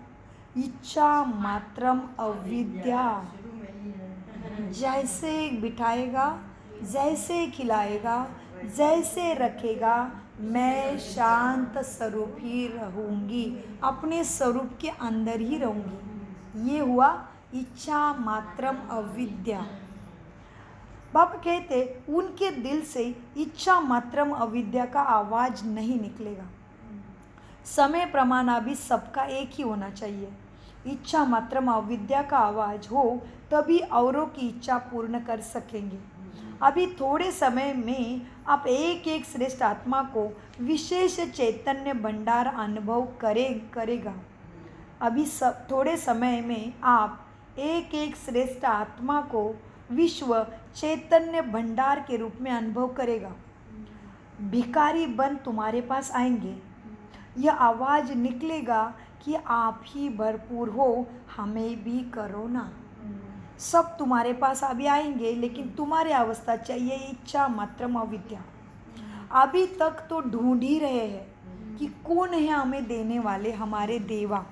इच्छा मात्रम अविद्या। शुरू में ही है। जैसे बिठाएगा, जैसे खिलाएगा, जैसे रखेगा, मैं शांत स्वरूप ही रहूँगी, अपने स्वरूप के अंदर ही रहूँगी। ये हुआ इच्छा मात्रम अविद्या। बाबा कहते उनके दिल से इच्छा मात्रम अविद्या का आवाज़ नहीं निकलेगा। समय प्रमाण अभी सबका एक ही होना चाहिए। इच्छा मात्रम अविद्या का आवाज़ हो तभी औरों की इच्छा पूर्ण कर सकेंगे। अभी थोड़े समय में आप एक एक श्रेष्ठ आत्मा को विशेष चैतन्य भंडार अनुभव करेगा। अभी सब थोड़े समय में आप एक एक श्रेष्ठ आत्मा को विश्व चैतन्य भंडार के रूप में अनुभव करेगा। भिखारी बन तुम्हारे पास आएंगे, यह आवाज़ निकलेगा कि आप ही भरपूर हो, हमें भी करो ना। सब तुम्हारे पास अभी आएंगे, लेकिन तुम्हारी अवस्था चाहिए इच्छा मात्रम अविद्या। अभी तक तो ढूंढ ही रहे हैं कि कौन है हमें देने वाले, हमारे देवा।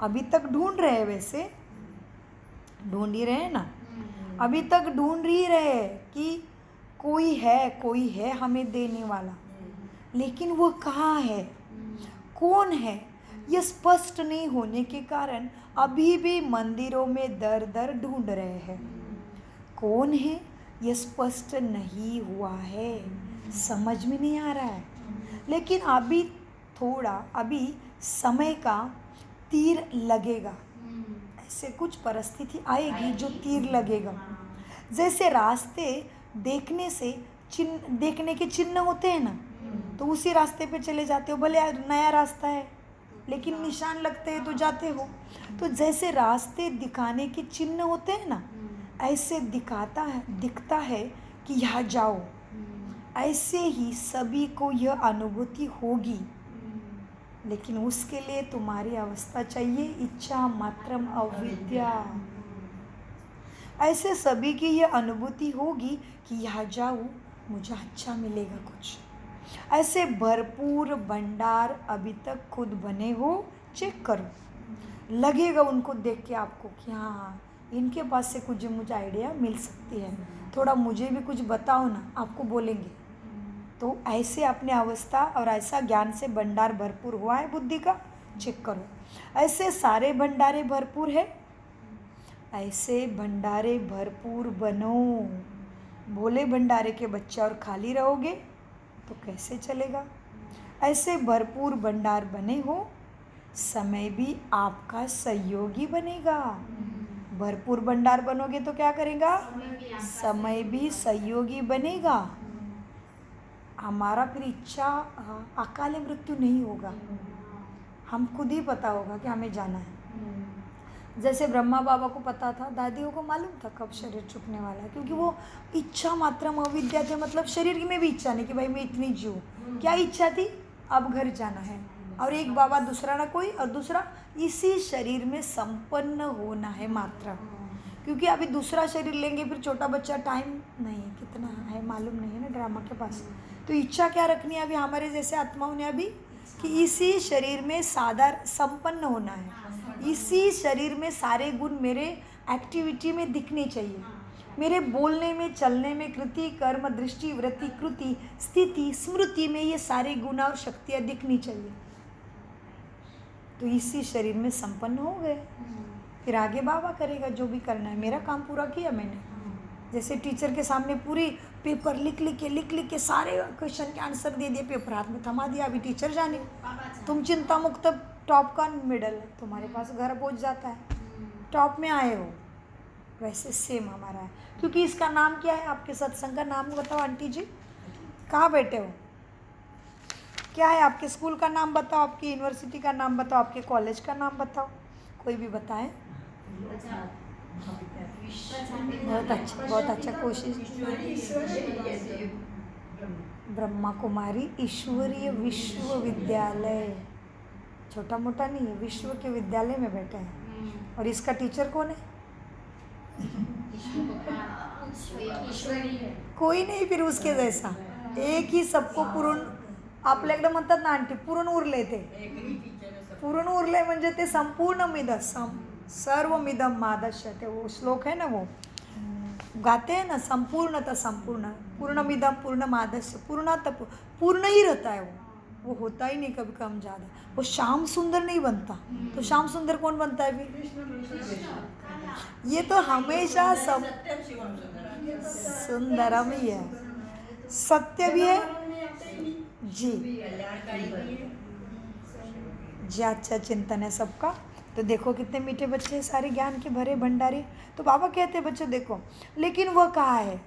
अभी तक ढूंढ रहे हैं, वैसे ढूंढ ही रहे हैं ना, अभी तक ढूंढ ही रहे हैं कि कोई है हमें देने वाला, लेकिन वो कहाँ है, कौन है, यह स्पष्ट नहीं होने के कारण अभी भी मंदिरों में दर दर ढूंढ रहे हैं। कौन है यह स्पष्ट नहीं हुआ है, समझ में नहीं आ रहा है। लेकिन अभी समय का तीर लगेगा। ऐसे कुछ परिस्थिति आएगी जो तीर लगेगा। जैसे रास्ते देखने के चिन्ह होते हैं ना, तो उसी रास्ते पे चले जाते हो, भले नया रास्ता है लेकिन निशान लगते हैं तो जाते हो। तो जैसे रास्ते दिखाने के चिन्ह होते हैं ना, ऐसे दिखता है कि यहाँ जाओ। ऐसे ही सभी को यह अनुभूति होगी, लेकिन उसके लिए तुम्हारी अवस्था चाहिए इच्छा मात्रम अविद्या। ऐसे सभी की यह अनुभूति होगी कि यहाँ जाऊँ, मुझे अच्छा मिलेगा कुछ। ऐसे भरपूर भंडार अभी तक खुद बने हो, चेक करो। लगेगा उनको देख के आपको कि हाँ इनके पास से कुछ मुझे आइडिया मिल सकती है, थोड़ा मुझे भी कुछ बताओ ना, आपको बोलेंगे। तो ऐसे अपने अवस्था और ऐसा ज्ञान से भंडार भरपूर हुआ है बुद्धि का, चेक करो। ऐसे सारे भंडारे भरपूर है, ऐसे भंडारे भरपूर बनो। भोले भंडारे के बच्चे और खाली रहोगे तो कैसे चलेगा। ऐसे भरपूर भंडार बने हो, समय भी आपका सहयोगी बनेगा। भरपूर भंडार बनोगे तो क्या करेगा, समय भी सहयोगी बनेगा। हमारा फिर इच्छा अकाल मृत्यु नहीं होगा, हम खुद ही पता होगा कि हमें जाना है। जैसे ब्रह्मा बाबा को पता था, दादियों को मालूम था कब शरीर छूटने वाला है, क्योंकि वो इच्छा मात्रम अविद्या थे। मतलब शरीर में भी इच्छा नहीं कि भाई मैं इतनी जीऊँ। क्या इच्छा थी, अब घर जाना है, और एक बाबा दूसरा ना कोई, और दूसरा इसी शरीर में संपन्न होना है मात्र। क्योंकि अभी दूसरा शरीर लेंगे फिर छोटा बच्चा, टाइम नहीं कितना है मालूम नहीं है ना ड्रामा के पास। तो इच्छा क्या रखनी है अभी हमारे जैसे आत्माओं ने अभी, कि इसी शरीर में संपन्न होना है। इसी शरीर में सारे गुण मेरे एक्टिविटी में दिखने चाहिए, मेरे बोलने में, चलने में, कृति, कर्म, दृष्टि, वृत्ति, कृति, स्थिति, स्मृति में ये सारे गुण और शक्तियाँ दिखनी चाहिए। तो इसी शरीर में संपन्न हो गए, फिर आगे बाबा करेगा जो भी करना है। मेरा काम पूरा किया मैंने। जैसे टीचर के सामने पूरी पेपर लिख के सारे क्वेश्चन के आंसर दे दिए, पेपर हाथ में थमा दिया, अभी टीचर जाने, तुम चिंता मुक्त, टॉप का मेडल है तुम्हारे पास, घर पहुंच जाता है, टॉप में आए हो। वैसे सेम हमारा है, क्योंकि इसका नाम क्या है? आपके सत्संग का नाम बताओ आंटी जी, कहाँ बैठे हो? क्या है आपके स्कूल का नाम बताओ, आपकी यूनिवर्सिटी का नाम बताओ, आपके कॉलेज का नाम बताओ, कोई भी बताएं। बहुत अच्छा कोशिश। ब्रह्मा कुमारी ईश्वरीय विश्वविद्यालय, छोटा मोटा नहीं है, विश्व के विद्यालय में बैठे हैं। और इसका टीचर कौन है? कोई नहीं फिर उसके जैसा, एक ही सबको पुरून, आपल्या एकदम म्हणतात ना आंटी, पुरून उरले ते, पुरून उरले म्हणजे ते संपूर्ण सर्वमिदं मादस्य, ते वो श्लोक है ना, वो गाते हैं ना, संपूर्णतः संपूर्ण, पूर्णमिदं पूर्णमादस्य, पूर्ण ही रहता है वो होता ही नहीं कभी कम ज़्यादा। वो श्याम सुंदर नहीं बनता, तो श्याम सुंदर कौन बनता है फिर? ये तो हमेशा सब सुंदरम ही है, सत्य भी है जी। जी अच्छा चिंतन है सबका। तो देखो कितने मीठे बच्चे हैं, सारे ज्ञान के भरे भंडारे। तो बाबा कहते हैं बच्चों देखो, लेकिन वह कहाँ है,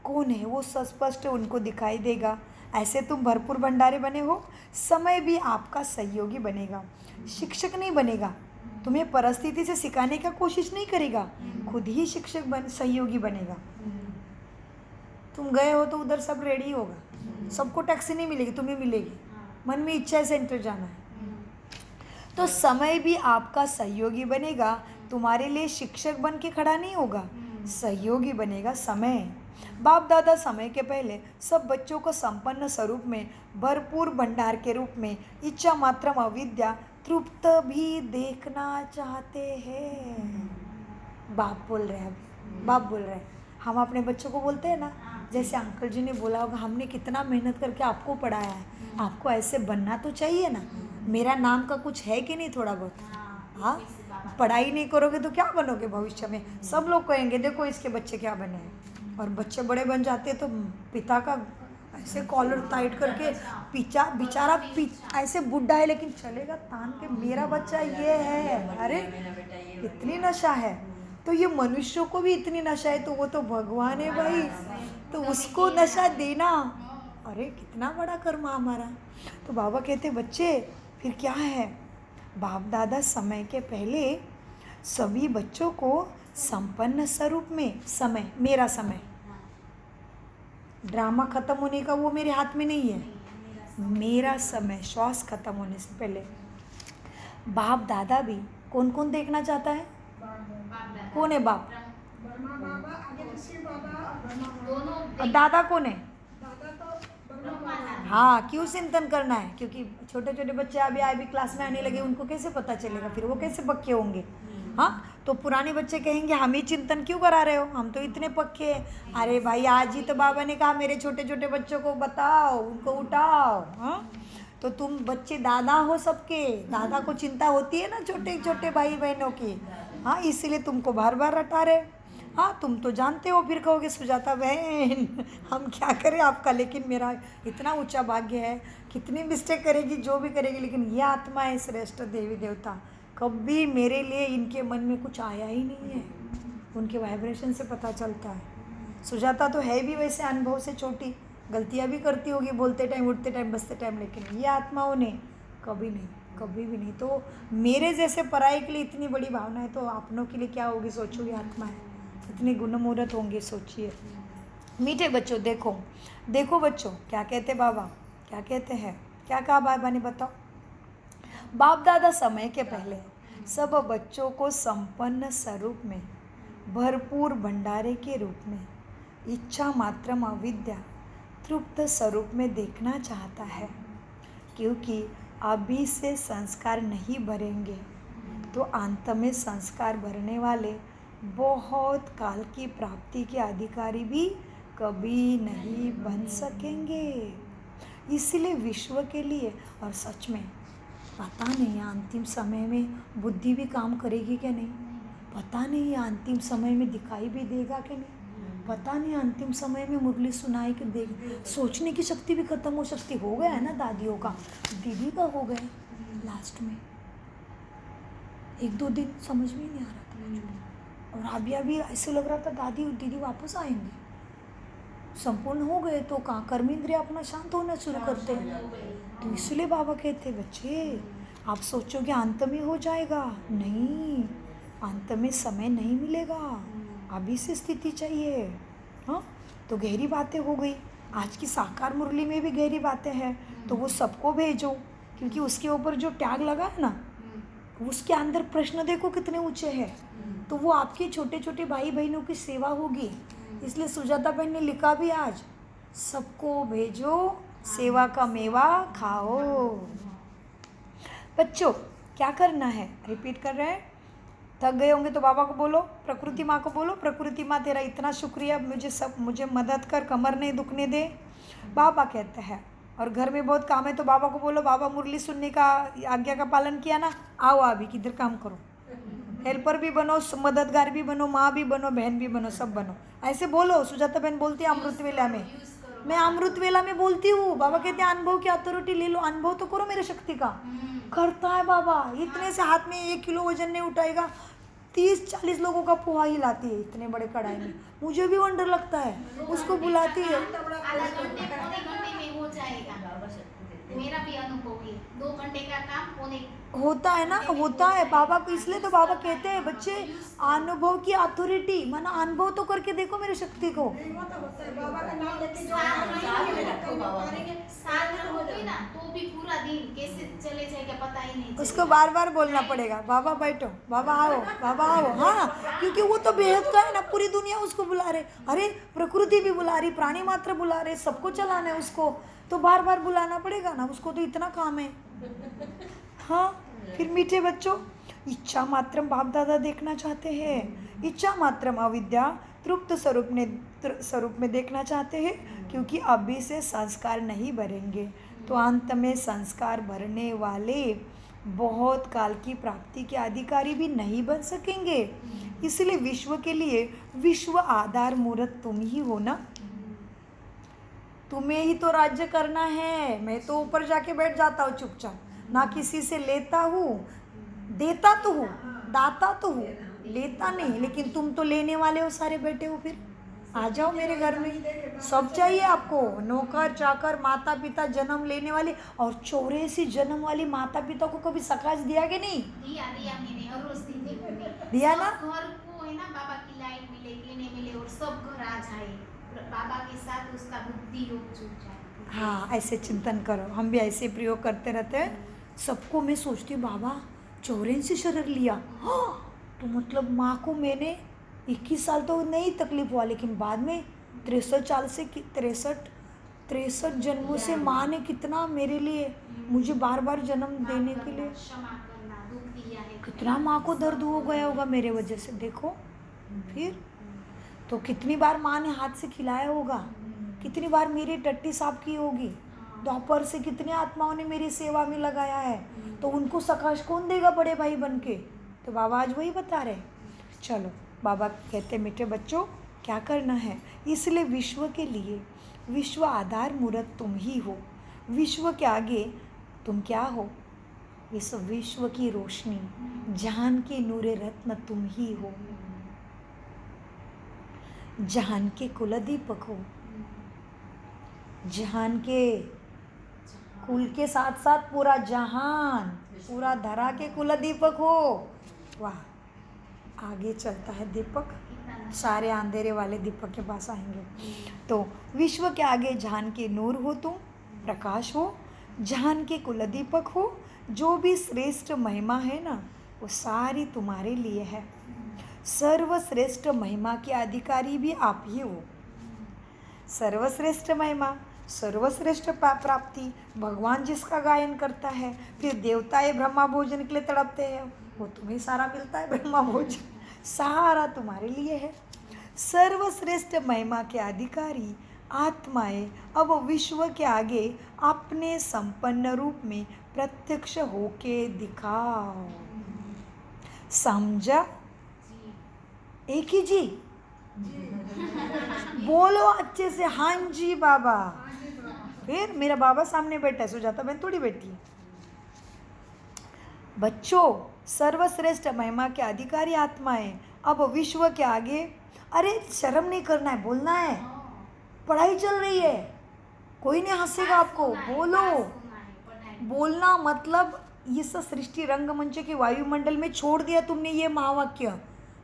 कौन है? वो स्पष्ट उनको दिखाई देगा। ऐसे तुम भरपूर भंडारे बने हो, समय भी आपका सहयोगी बनेगा, शिक्षक नहीं बनेगा, तुम्हें परिस्थिति से सिखाने का कोशिश नहीं करेगा, खुद ही शिक्षक सहयोगी बनेगा। तुम गए हो तो उधर सब रेडी होगा, सबको टैक्सी नहीं मिलेगी, तुम्हें मिलेगी, मन में इच्छा है सेंटर जाना है, तो समय भी आपका सहयोगी बनेगा, तुम्हारे लिए शिक्षक बन के खड़ा नहीं होगा, सहयोगी बनेगा समय। बाप दादा समय के पहले सब बच्चों को संपन्न स्वरूप में, भरपूर भंडार के रूप में, इच्छा मात्र अविद्या तृप्त भी देखना चाहते हैं। बाप बोल रहे हैं, अभी बाप बोल रहे हैं। हम अपने बच्चों को बोलते हैं ना, जैसे अंकल जी ने बोला होगा, हमने कितना मेहनत करके आपको पढ़ाया है, आपको ऐसे बनना तो चाहिए ना, मेरा नाम का कुछ है कि नहीं थोड़ा बहुत? हाँ, पढ़ाई नहीं करोगे तो क्या बनोगे भविष्य में? सब लोग कहेंगे देखो इसके बच्चे क्या बने हैं। और बच्चे बड़े बन जाते तो पिता का ऐसे कॉलर टाइट करके बेचारा ऐसे बुढ़ा है लेकिन चलेगा तान के, मेरा बच्चा ये है, अरे इतनी नशा है। तो ये मनुष्यों को भी इतनी नशा है, तो वो तो भगवान है भाई, तो उसको नशा देना, अरे कितना बड़ा कर्म हमारा। तो बाबा कहते बच्चे फिर क्या है, बाप दादा समय के पहले सभी बच्चों को संपन्न स्वरूप में, समय मेरा समय, ड्रामा खत्म होने का वो मेरे हाथ में नहीं है, मेरा समय श्वास खत्म होने से पहले बाप दादा भी कौन कौन देखना चाहता है? कौन है बाप? और दादा कौन है? हाँ, क्यों चिंतन करना है? क्योंकि छोटे छोटे बच्चे अभी क्लास में आने लगे, उनको कैसे पता चलेगा, फिर वो कैसे पक्के होंगे? हाँ, तो पुराने बच्चे कहेंगे हम ही चिंतन क्यों करा रहे हो, हम तो इतने पक्के हैं। अरे भाई आज ही तो बाबा ने कहा मेरे छोटे छोटे बच्चों को बताओ, उनको उठाओ। हाँ, तो तुम बच्चे दादा हो सबके, दादा को चिंता होती है ना छोटे छोटे भाई बहनों की। हाँ, इसीलिए तुमको बार बार रटा रहे। हाँ, तुम तो जानते हो, फिर कहोगे सुजाता बहन हम क्या करें आपका, लेकिन मेरा इतना ऊंचा भाग्य है, कितनी मिस्टेक करेगी जो भी करेगी, लेकिन ये आत्मा है श्रेष्ठ देवी देवता, कभी मेरे लिए इनके मन में कुछ आया ही नहीं है, उनके वाइब्रेशन से पता चलता है। सुजाता तो है भी वैसे अनुभव से छोटी, गलतियाँ भी करती होगी बोलते टाइम, उठते टाइम, बसते टाइम, लेकिन ये आत्माओं ने कभी नहीं, कभी भी नहीं। तो मेरे जैसे पराई के लिए इतनी बड़ी भावना है, तो अपनों के लिए क्या होगी सोचो, ये आत्मा है, इतने गुणमुहूर्त होंगे सोचिए। मीठे बच्चों देखो, देखो बच्चों क्या कहते बाबा, क्या कहते हैं, क्या कहा बाबा ने बताओ। बाप दादा समय के पहले सब बच्चों को संपन्न स्वरूप में, भरपूर भंडारे के रूप में, इच्छा मात्रम अविद्या तृप्त स्वरूप में देखना चाहता है, क्योंकि अभी से संस्कार नहीं भरेंगे तो अंत में संस्कार भरने वाले बहुत काल की प्राप्ति के अधिकारी भी कभी नहीं बन सकेंगे। इसलिए विश्व के लिए, और सच में पता नहीं अंतिम समय में बुद्धि भी काम करेगी क्या नहीं, पता नहीं अंतिम समय में दिखाई भी देगा कि नहीं, पता नहीं अंतिम समय में मुरली सुनाई के देख, सोचने की शक्ति भी खत्म हो सकती। हो गया है ना दादियों का, दीदी का हो गया लास्ट में 1-2 दिन, समझ में नहीं आ रहा था। और अभी अभी ऐसे लग रहा था दादी और दीदी वापस आएंगे, संपूर्ण हो गए तो कहाँ कर्म इंद्रिय अपना शांत होना शुरू करते हैं। तो इसलिए बाबा कहते बच्चे आप सोचोगे अंत में हो जाएगा, नहीं, अंत में समय नहीं मिलेगा, अभी से स्थिति चाहिए। हाँ, तो गहरी बातें हो गई। आज की साकार मुरली में भी गहरी बातें हैं, तो वो सबको भेजो, क्योंकि उसके ऊपर जो टैग लगा है ना, उसके अंदर प्रश्न देखो कितने ऊंचे हैं। तो वो आपके छोटे छोटे भाई बहनों की सेवा होगी। इसलिए सुजाता बहन ने लिखा भी आज, सबको भेजो सेवा का मेवा खाओ। बच्चों क्या करना है, रिपीट कर रहे हैं। थक गए होंगे तो बाबा को बोलो, प्रकृति माँ को बोलो, प्रकृति माँ तेरा इतना शुक्रिया, मुझे मदद कर, कमर नहीं दुखने दे। बाबा कहते हैं। और घर में बहुत काम है तो बाबा को बोलो, बाबा मुरली सुनने का आज्ञा का पालन किया ना, आओ अभी किधर काम करो, हेल्पर भी बनो, मददगार भी बनो, माँ भी बनो, बहन भी बनो, सब बनो। ऐसे बोलो। सुजाता बहन बोलती है अमृत वेला में, मैं अमृत वेला में बोलती हूँ। बाबा कहते हैं अनुभव की अथॉरिटी ले लो, अनुभव तो करो मेरे शक्ति का। करता है बाबा, इतने से हाथ में 1 किलो वजन नहीं उठाएगा, 30-40 लोगों का पोहा हिलाती है इतने बड़े कढ़ाई में। मुझे भी वंडर लगता है, उसको बुलाती है। आधा घंटे पौने घंटे में हो जाएगा। मेरा भी अनुभव है, 2 घंटे का काम पौने होता है ना, होता है बाबा को। इसलिए तो बाबा कहते हैं बच्चे अनुभव की अथॉरिटी, माना अनुभव तो करके देखो मेरे शक्ति को। साधन होगी ना तो भी पूरा दिन कैसे चले जाएगा पता ही नहीं। उसको बार बार बोलना पड़ेगा, बाबा बैठो, बाबा आओ, बाबा आओ। हाँ, क्योंकि वो तो बेहद का है ना, पूरी दुनिया उसको बुला रहे, अरे प्रकृति भी बुला रही, प्राणी मात्र बुला रहे, सबको चलाना है उसको, तो बार बार बुलाना पड़ेगा ना, उसको तो इतना काम है। हाँ, फिर मीठे बच्चों, इच्छा मात्रम बाप दादा देखना चाहते हैं, इच्छा मात्रम अविद्या तृप्त स्वरूप में देखना चाहते हैं, क्योंकि अभी से संस्कार नहीं भरेंगे तो अंत में संस्कार भरने वाले बहुत काल की प्राप्ति के अधिकारी भी नहीं बन सकेंगे। इसलिए विश्व के लिए विश्व आधार मूर्त तुम ही हो ना, तुम्हें ही तो राज्य करना है। मैं तो ऊपर जाके बैठ जाता हूँ चुपचाप, ना किसी से लेता हूँ, देता तो हूँ, दाता तो हूँ, लेता नहीं। लेकिन तुम तो लेने वाले हो, सारे बैठे हो, फिर आ जाओ मेरे घर में, सब चाहिए आपको, नौकर चाकर, माता पिता, जन्म लेने वाले। और 84 जन्म वाली माता पिता को कभी सकाश दिया कि नहीं? दिया मैंने हर रोज दिया ना। घर को है ना, बाबा की लाइट मिले कि नहीं मिले, और सब घर आ जाए, बाबा के साथ उसका बुद्धि योग जुड़ जाए। हाँ, ऐसे चिंतन करो, हम भी ऐसे प्रयोग करते रहते हैं। सबको मैं सोचती हूँ बाबा 84 शरीर लिया, हाँ, तो मतलब माँ को मैंने 21 साल तो नहीं तकलीफ हुआ, लेकिन बाद में 63 जन्मों से माँ ने कितना मेरे लिए, मुझे बार बार जन्म देने के लिए, क्षमा करना, दुख दिया है, कितना माँ को दर्द हो गया होगा मेरे वजह से। देखो फिर तो कितनी बार माँ ने हाथ से खिलाया होगा, कितनी बार मेरी टट्टी साफ की होगी, दोपहर से कितने आत्माओं ने मेरी सेवा में लगाया है, तो उनको सकाश कौन देगा बड़े भाई बन के? तो बाबा आज वही बता रहे। चलो, बाबा कहते मीठे बच्चों क्या करना है, इसलिए विश्व के लिए विश्व आधार मूर्त तुम ही हो, विश्व के आगे तुम क्या हो? इस विश्व की रोशनी, जहान के नूरे रत्न तुम ही हो, जहान के कुलदीपक हो, जहान के कुल के साथ साथ पूरा जहान, पूरा धरा के कुलदीपक हो। वाह, आगे चलता है दीपक, सारे अंधेरे वाले दीपक के पास आएंगे। तो विश्व के आगे जहान के नूर हो, तुम प्रकाश हो, जहान के कुलदीपक हो, जो भी श्रेष्ठ महिमा है ना वो सारी तुम्हारे लिए है। सर्वश्रेष्ठ महिमा के अधिकारी भी आप ही हो। सर्वश्रेष्ठ महिमा, सर्वश्रेष्ठ प्राप्ति, भगवान जिसका गायन करता है, फिर देवताएं ब्रह्मा भोजन के लिए तड़पते हैं, वो तुम्हें सारा मिलता है, ब्रह्मा भोजन सारा तुम्हारे लिए है। सर्वश्रेष्ठ महिमा के अधिकारी आत्माएं अब विश्व के आगे अपने संपन्न रूप में प्रत्यक्ष होके दिखाओ। समझा? एक ही जी बोलो अच्छे से, हाँ जी बाबा। फिर मेरा बाबा सामने बैठा है, सुजाता बहन थोड़ी बैठी है। बच्चों, सर्वश्रेष्ठ महिमा के अधिकारी आत्माएं अब विश्व के आगे, अरे शर्म नहीं करना है, बोलना है, पढ़ाई चल रही है, कोई नहीं हंसेगा आपको, बोलो। बोलना मतलब इस सृष्टि रंगमंच के वायुमंडल में छोड़ दिया तुमने ये महावाक्य।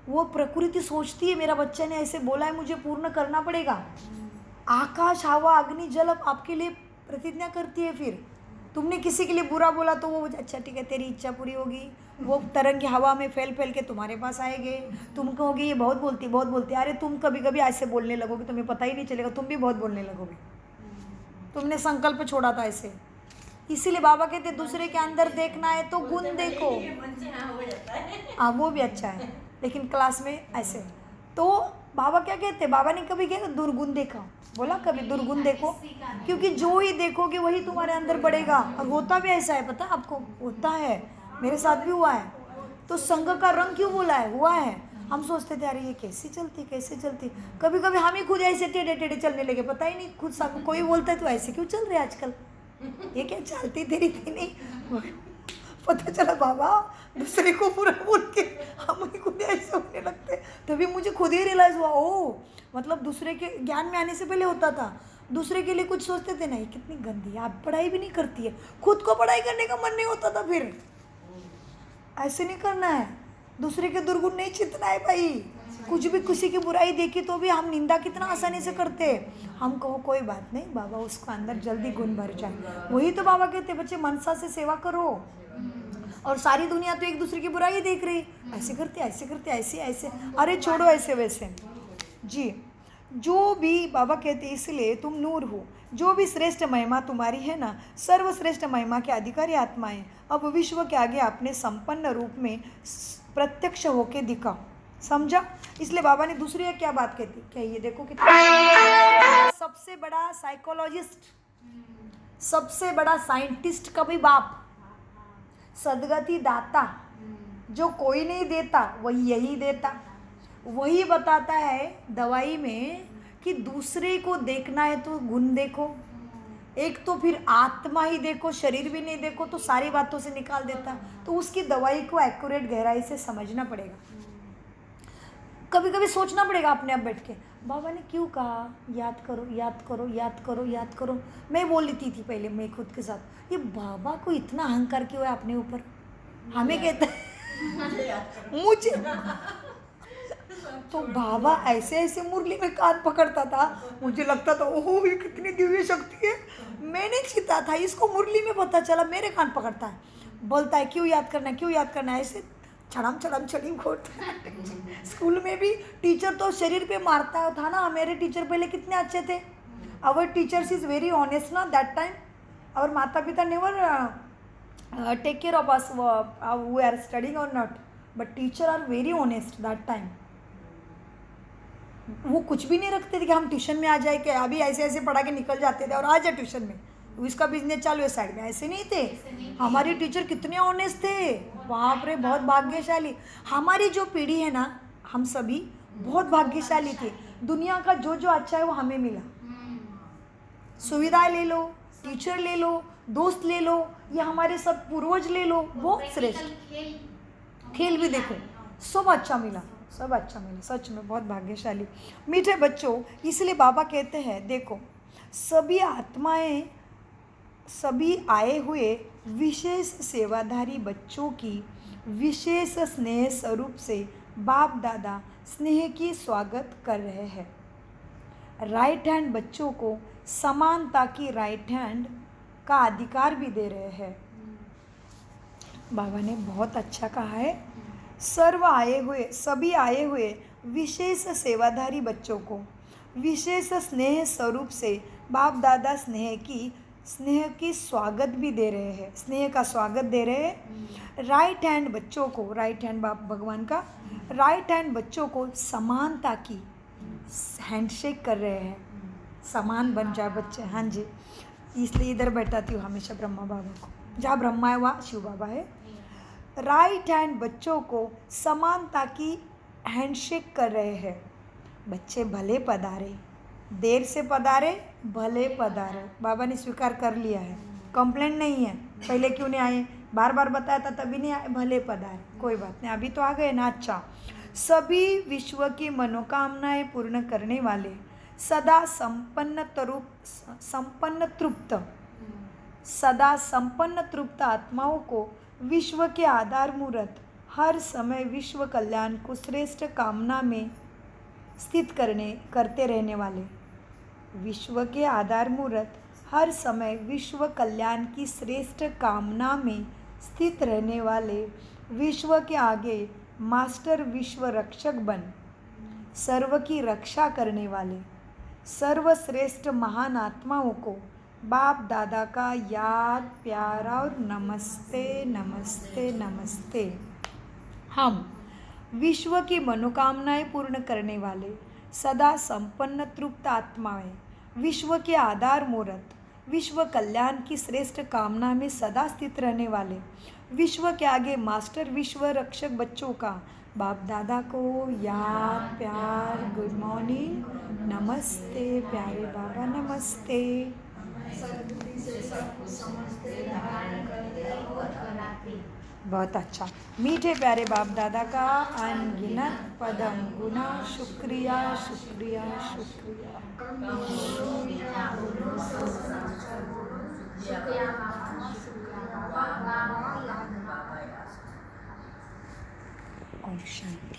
वो प्रकृति सोचती है मेरा बच्चा ने ऐसे बोला है, मुझे पूर्ण करना पड़ेगा। आकाश हवा अग्नि जल आपके लिए प्रतिज्ञा करती है। फिर तुमने किसी के लिए बुरा बोला तो वो अच्छा ठीक है तेरी इच्छा पूरी होगी, वो तरंगे हवा में फैल फैल के तुम्हारे पास आएंगे। तुम कहोगे ये बहुत बोलती। अरे तुम कभी कभी ऐसे बोलने लगोगे, तुम्हें पता ही नहीं चलेगा, तुम भी बहुत बोलने लगोगे। तुमने संकल्प छोड़ा था ऐसे। इसीलिए बाबा कहते दूसरे के अंदर देखना है तो गुण देखो। मन से हाँ हो जाता है। हाँ वो भी अच्छा है, लेकिन क्लास में ऐसे तो बाबा क्या कहते, बाबा ने कभी क्या दुर्गुण देखा, बोला कभी दुर्गुण देखो, क्योंकि जो ही देखोगे वही तुम्हारे अंदर बढ़ेगा। और होता भी ऐसा है, पता है आपको, होता है, मेरे साथ भी हुआ है। तो संघ का रंग क्यों बोला है, हुआ है। हम सोचते थे अरे ये कैसे चलती, कभी कभी हम ही खुद ऐसे टेढ़े चलने लगे, पता ही नहीं खुद सब। कोई बोलता है तो ऐसे क्यों चल रहे आजकल, ये क्या चलती तेरी थी नहीं, पता चला बाबा दूसरे को पूरा बोल के हम ही खुद ऐसे होने लगते। तभी मुझे खुद ही रियलाइज हुआ, ओ मतलब दूसरे के ज्ञान में आने से पहले होता था, दूसरे के लिए कुछ सोचते थे, नहीं कितनी गंदी है, आप पढ़ाई भी नहीं करती है, खुद को पढ़ाई करने का मन नहीं होता था। फिर ऐसे नहीं करना है, दूसरे के दुर्गुण नहीं चितना है भाई। कुछ भी किसी की बुराई देखी तो भी हम निंदा कितना आसानी से करते। हम कहो कोई बात नहीं बाबा, उसको अंदर जल्दी गुण भर जाए। वही तो बाबा कहते बच्चे मनसा से सेवा करो। और सारी दुनिया तो एक दूसरे की बुराई देख रही, ऐसे करते ऐसे, अरे छोड़ो ऐसे वैसे जी। जो भी बाबा कहते इसलिए तुम नूर हो, जो भी श्रेष्ठ महिमा तुम्हारी है ना, सर्वश्रेष्ठ महिमा के अधिकारी आत्माएं अब विश्व के आगे अपने संपन्न रूप में प्रत्यक्ष होके दिखाओ। समझा। इसलिए बाबा ने दूसरी क्या बात कहती, क्या ये देखो कितना सबसे बड़ा साइकोलॉजिस्ट, सबसे बड़ा साइंटिस्ट का भी बाप, सदगति दाता, जो कोई नहीं देता वही यही देता। वही बताता है दवाई में कि दूसरे को देखना है तो गुण देखो, एक तो फिर आत्मा ही देखो, शरीर भी नहीं देखो तो सारी बातों से निकाल देता। तो उसकी दवाई को एक्यूरेट गहराई से समझना पड़ेगा, कभी कभी सोचना पड़ेगा अपने आप बैठ के, बाबा ने क्यों कहा, याद करो। मैं बोल लेती थी पहले मैं खुद के साथ, ये बाबा को इतना अहंकार क्यों है अपने ऊपर, हमें कहता है मुझे तो बाबा ऐसे मुरली में कान पकड़ता था, मुझे लगता था ओह ये कितनी दिव्य शक्ति है। मैंने जीता था, इसको मुरली में पता चला मेरे कान पकड़ता है, बोलता है क्यों याद करना है, ऐसे छड़म छड़ी घोट। स्कूल में भी टेचर तो शरीर पे मारता था ना, मेरे टीचर पहले कितने अच्छे थे। Our teachers is very honest ना दैट टाइम, आवर माता पिता never take care of us we are studying और not, but teacher are very honest that time. वो कुछ भी नहीं रखते थे कि हम ट्यूशन में आ जाए, कि अभी ऐसे पढ़ा के निकल जाते थे और आ जाए ट्यूशन में, इसका बिजनेस चालू है साइड में, ऐसे नहीं थे। हमारे टीचर कितने ऑनेस्ट थे, बाप रे बहुत भाग्यशाली। हमारी जो पीढ़ी है ना, हम सभी बहुत भाग्यशाली थे। दुनिया का जो अच्छा है वो हमें मिला, सुविधाएं ले लो, टीचर ले लो, दोस्त ले लो, ये हमारे सब पूर्वज ले लो, बहुत श्रेष्ठ। खेल भी देखो, सब अच्छा मिला, सच में बहुत भाग्यशाली। मीठे बच्चों, इसलिए बाबा कहते हैं देखो सभी आत्माएं, सभी आए हुए विशेष सेवाधारी बच्चों की विशेष स्नेह स्वरूप से बाप दादा स्नेह की स्वागत कर रहे हैं। राइट हैंड बच्चों को समानता की राइट हैंड का अधिकार भी दे रहे हैं। बाबा ने बहुत अच्छा कहा है, सभी आए हुए विशेष सेवाधारी बच्चों को विशेष स्नेह स्वरूप से बाप दादा स्नेह की स्वागत भी दे रहे हैं, स्नेह का स्वागत दे रहे हैं। राइट हैंड बच्चों को, राइट हैंड बाप भगवान का, राइट हैंड बच्चों को समानता की हैंडशेक कर रहे हैं, समान बन जाए बच्चे। हाँ जी, इसलिए इधर बैठाती हूँ हमेशा ब्रह्मा बाबा को, जहाँ ब्रह्मा है वहाँ शिव बाबा है। राइट हैंड बच्चों को समानता की हैंडशेक कर रहे हैं। बच्चे भले पधारे, देर से पधारे भले पधारे, बाबा ने स्वीकार कर लिया है, कंप्लेंट नहीं है। पहले क्यों नहीं आए, बार बार बताया था तभी नहीं आए, भले पधारे, कोई बात नहीं, अभी तो आ गए ना। अच्छा, सभी विश्व की मनोकामनाएं पूर्ण करने वाले, सदा संपन्न तृप्त आत्माओं को विश्व के आधार मूर्त, हर समय विश्व कल्याण को श्रेष्ठ कामना में स्थित करते रहने वाले, विश्व के आधार मूर्त, हर समय विश्व कल्याण की श्रेष्ठ कामना में स्थित रहने वाले, विश्व के आगे मास्टर विश्व रक्षक बन सर्व की रक्षा करने वाले, सर्वश्रेष्ठ महान आत्माओं को बाप दादा का याद, प्यार और नमस्ते नमस्ते नमस्ते। हम विश्व की मनोकामनाएं पूर्ण करने वाले, सदा संपन्न तृप्त आत्माएं, विश्व के आधार मूर्त, विश्व कल्याण की श्रेष्ठ कामना में सदा स्थित रहने वाले, विश्व के आगे मास्टर विश्व रक्षक बच्चों का बाप दादा को याद, प्यार, गुड मॉर्निंग, नमस्ते प्यारे बाबा, नमस्ते। बहुत अच्छा। मीठे प्यारे बाप दादा का अनगिनत पदम गुना शुक्रिया शुक्रिया शुक्रिया। ओम शांति।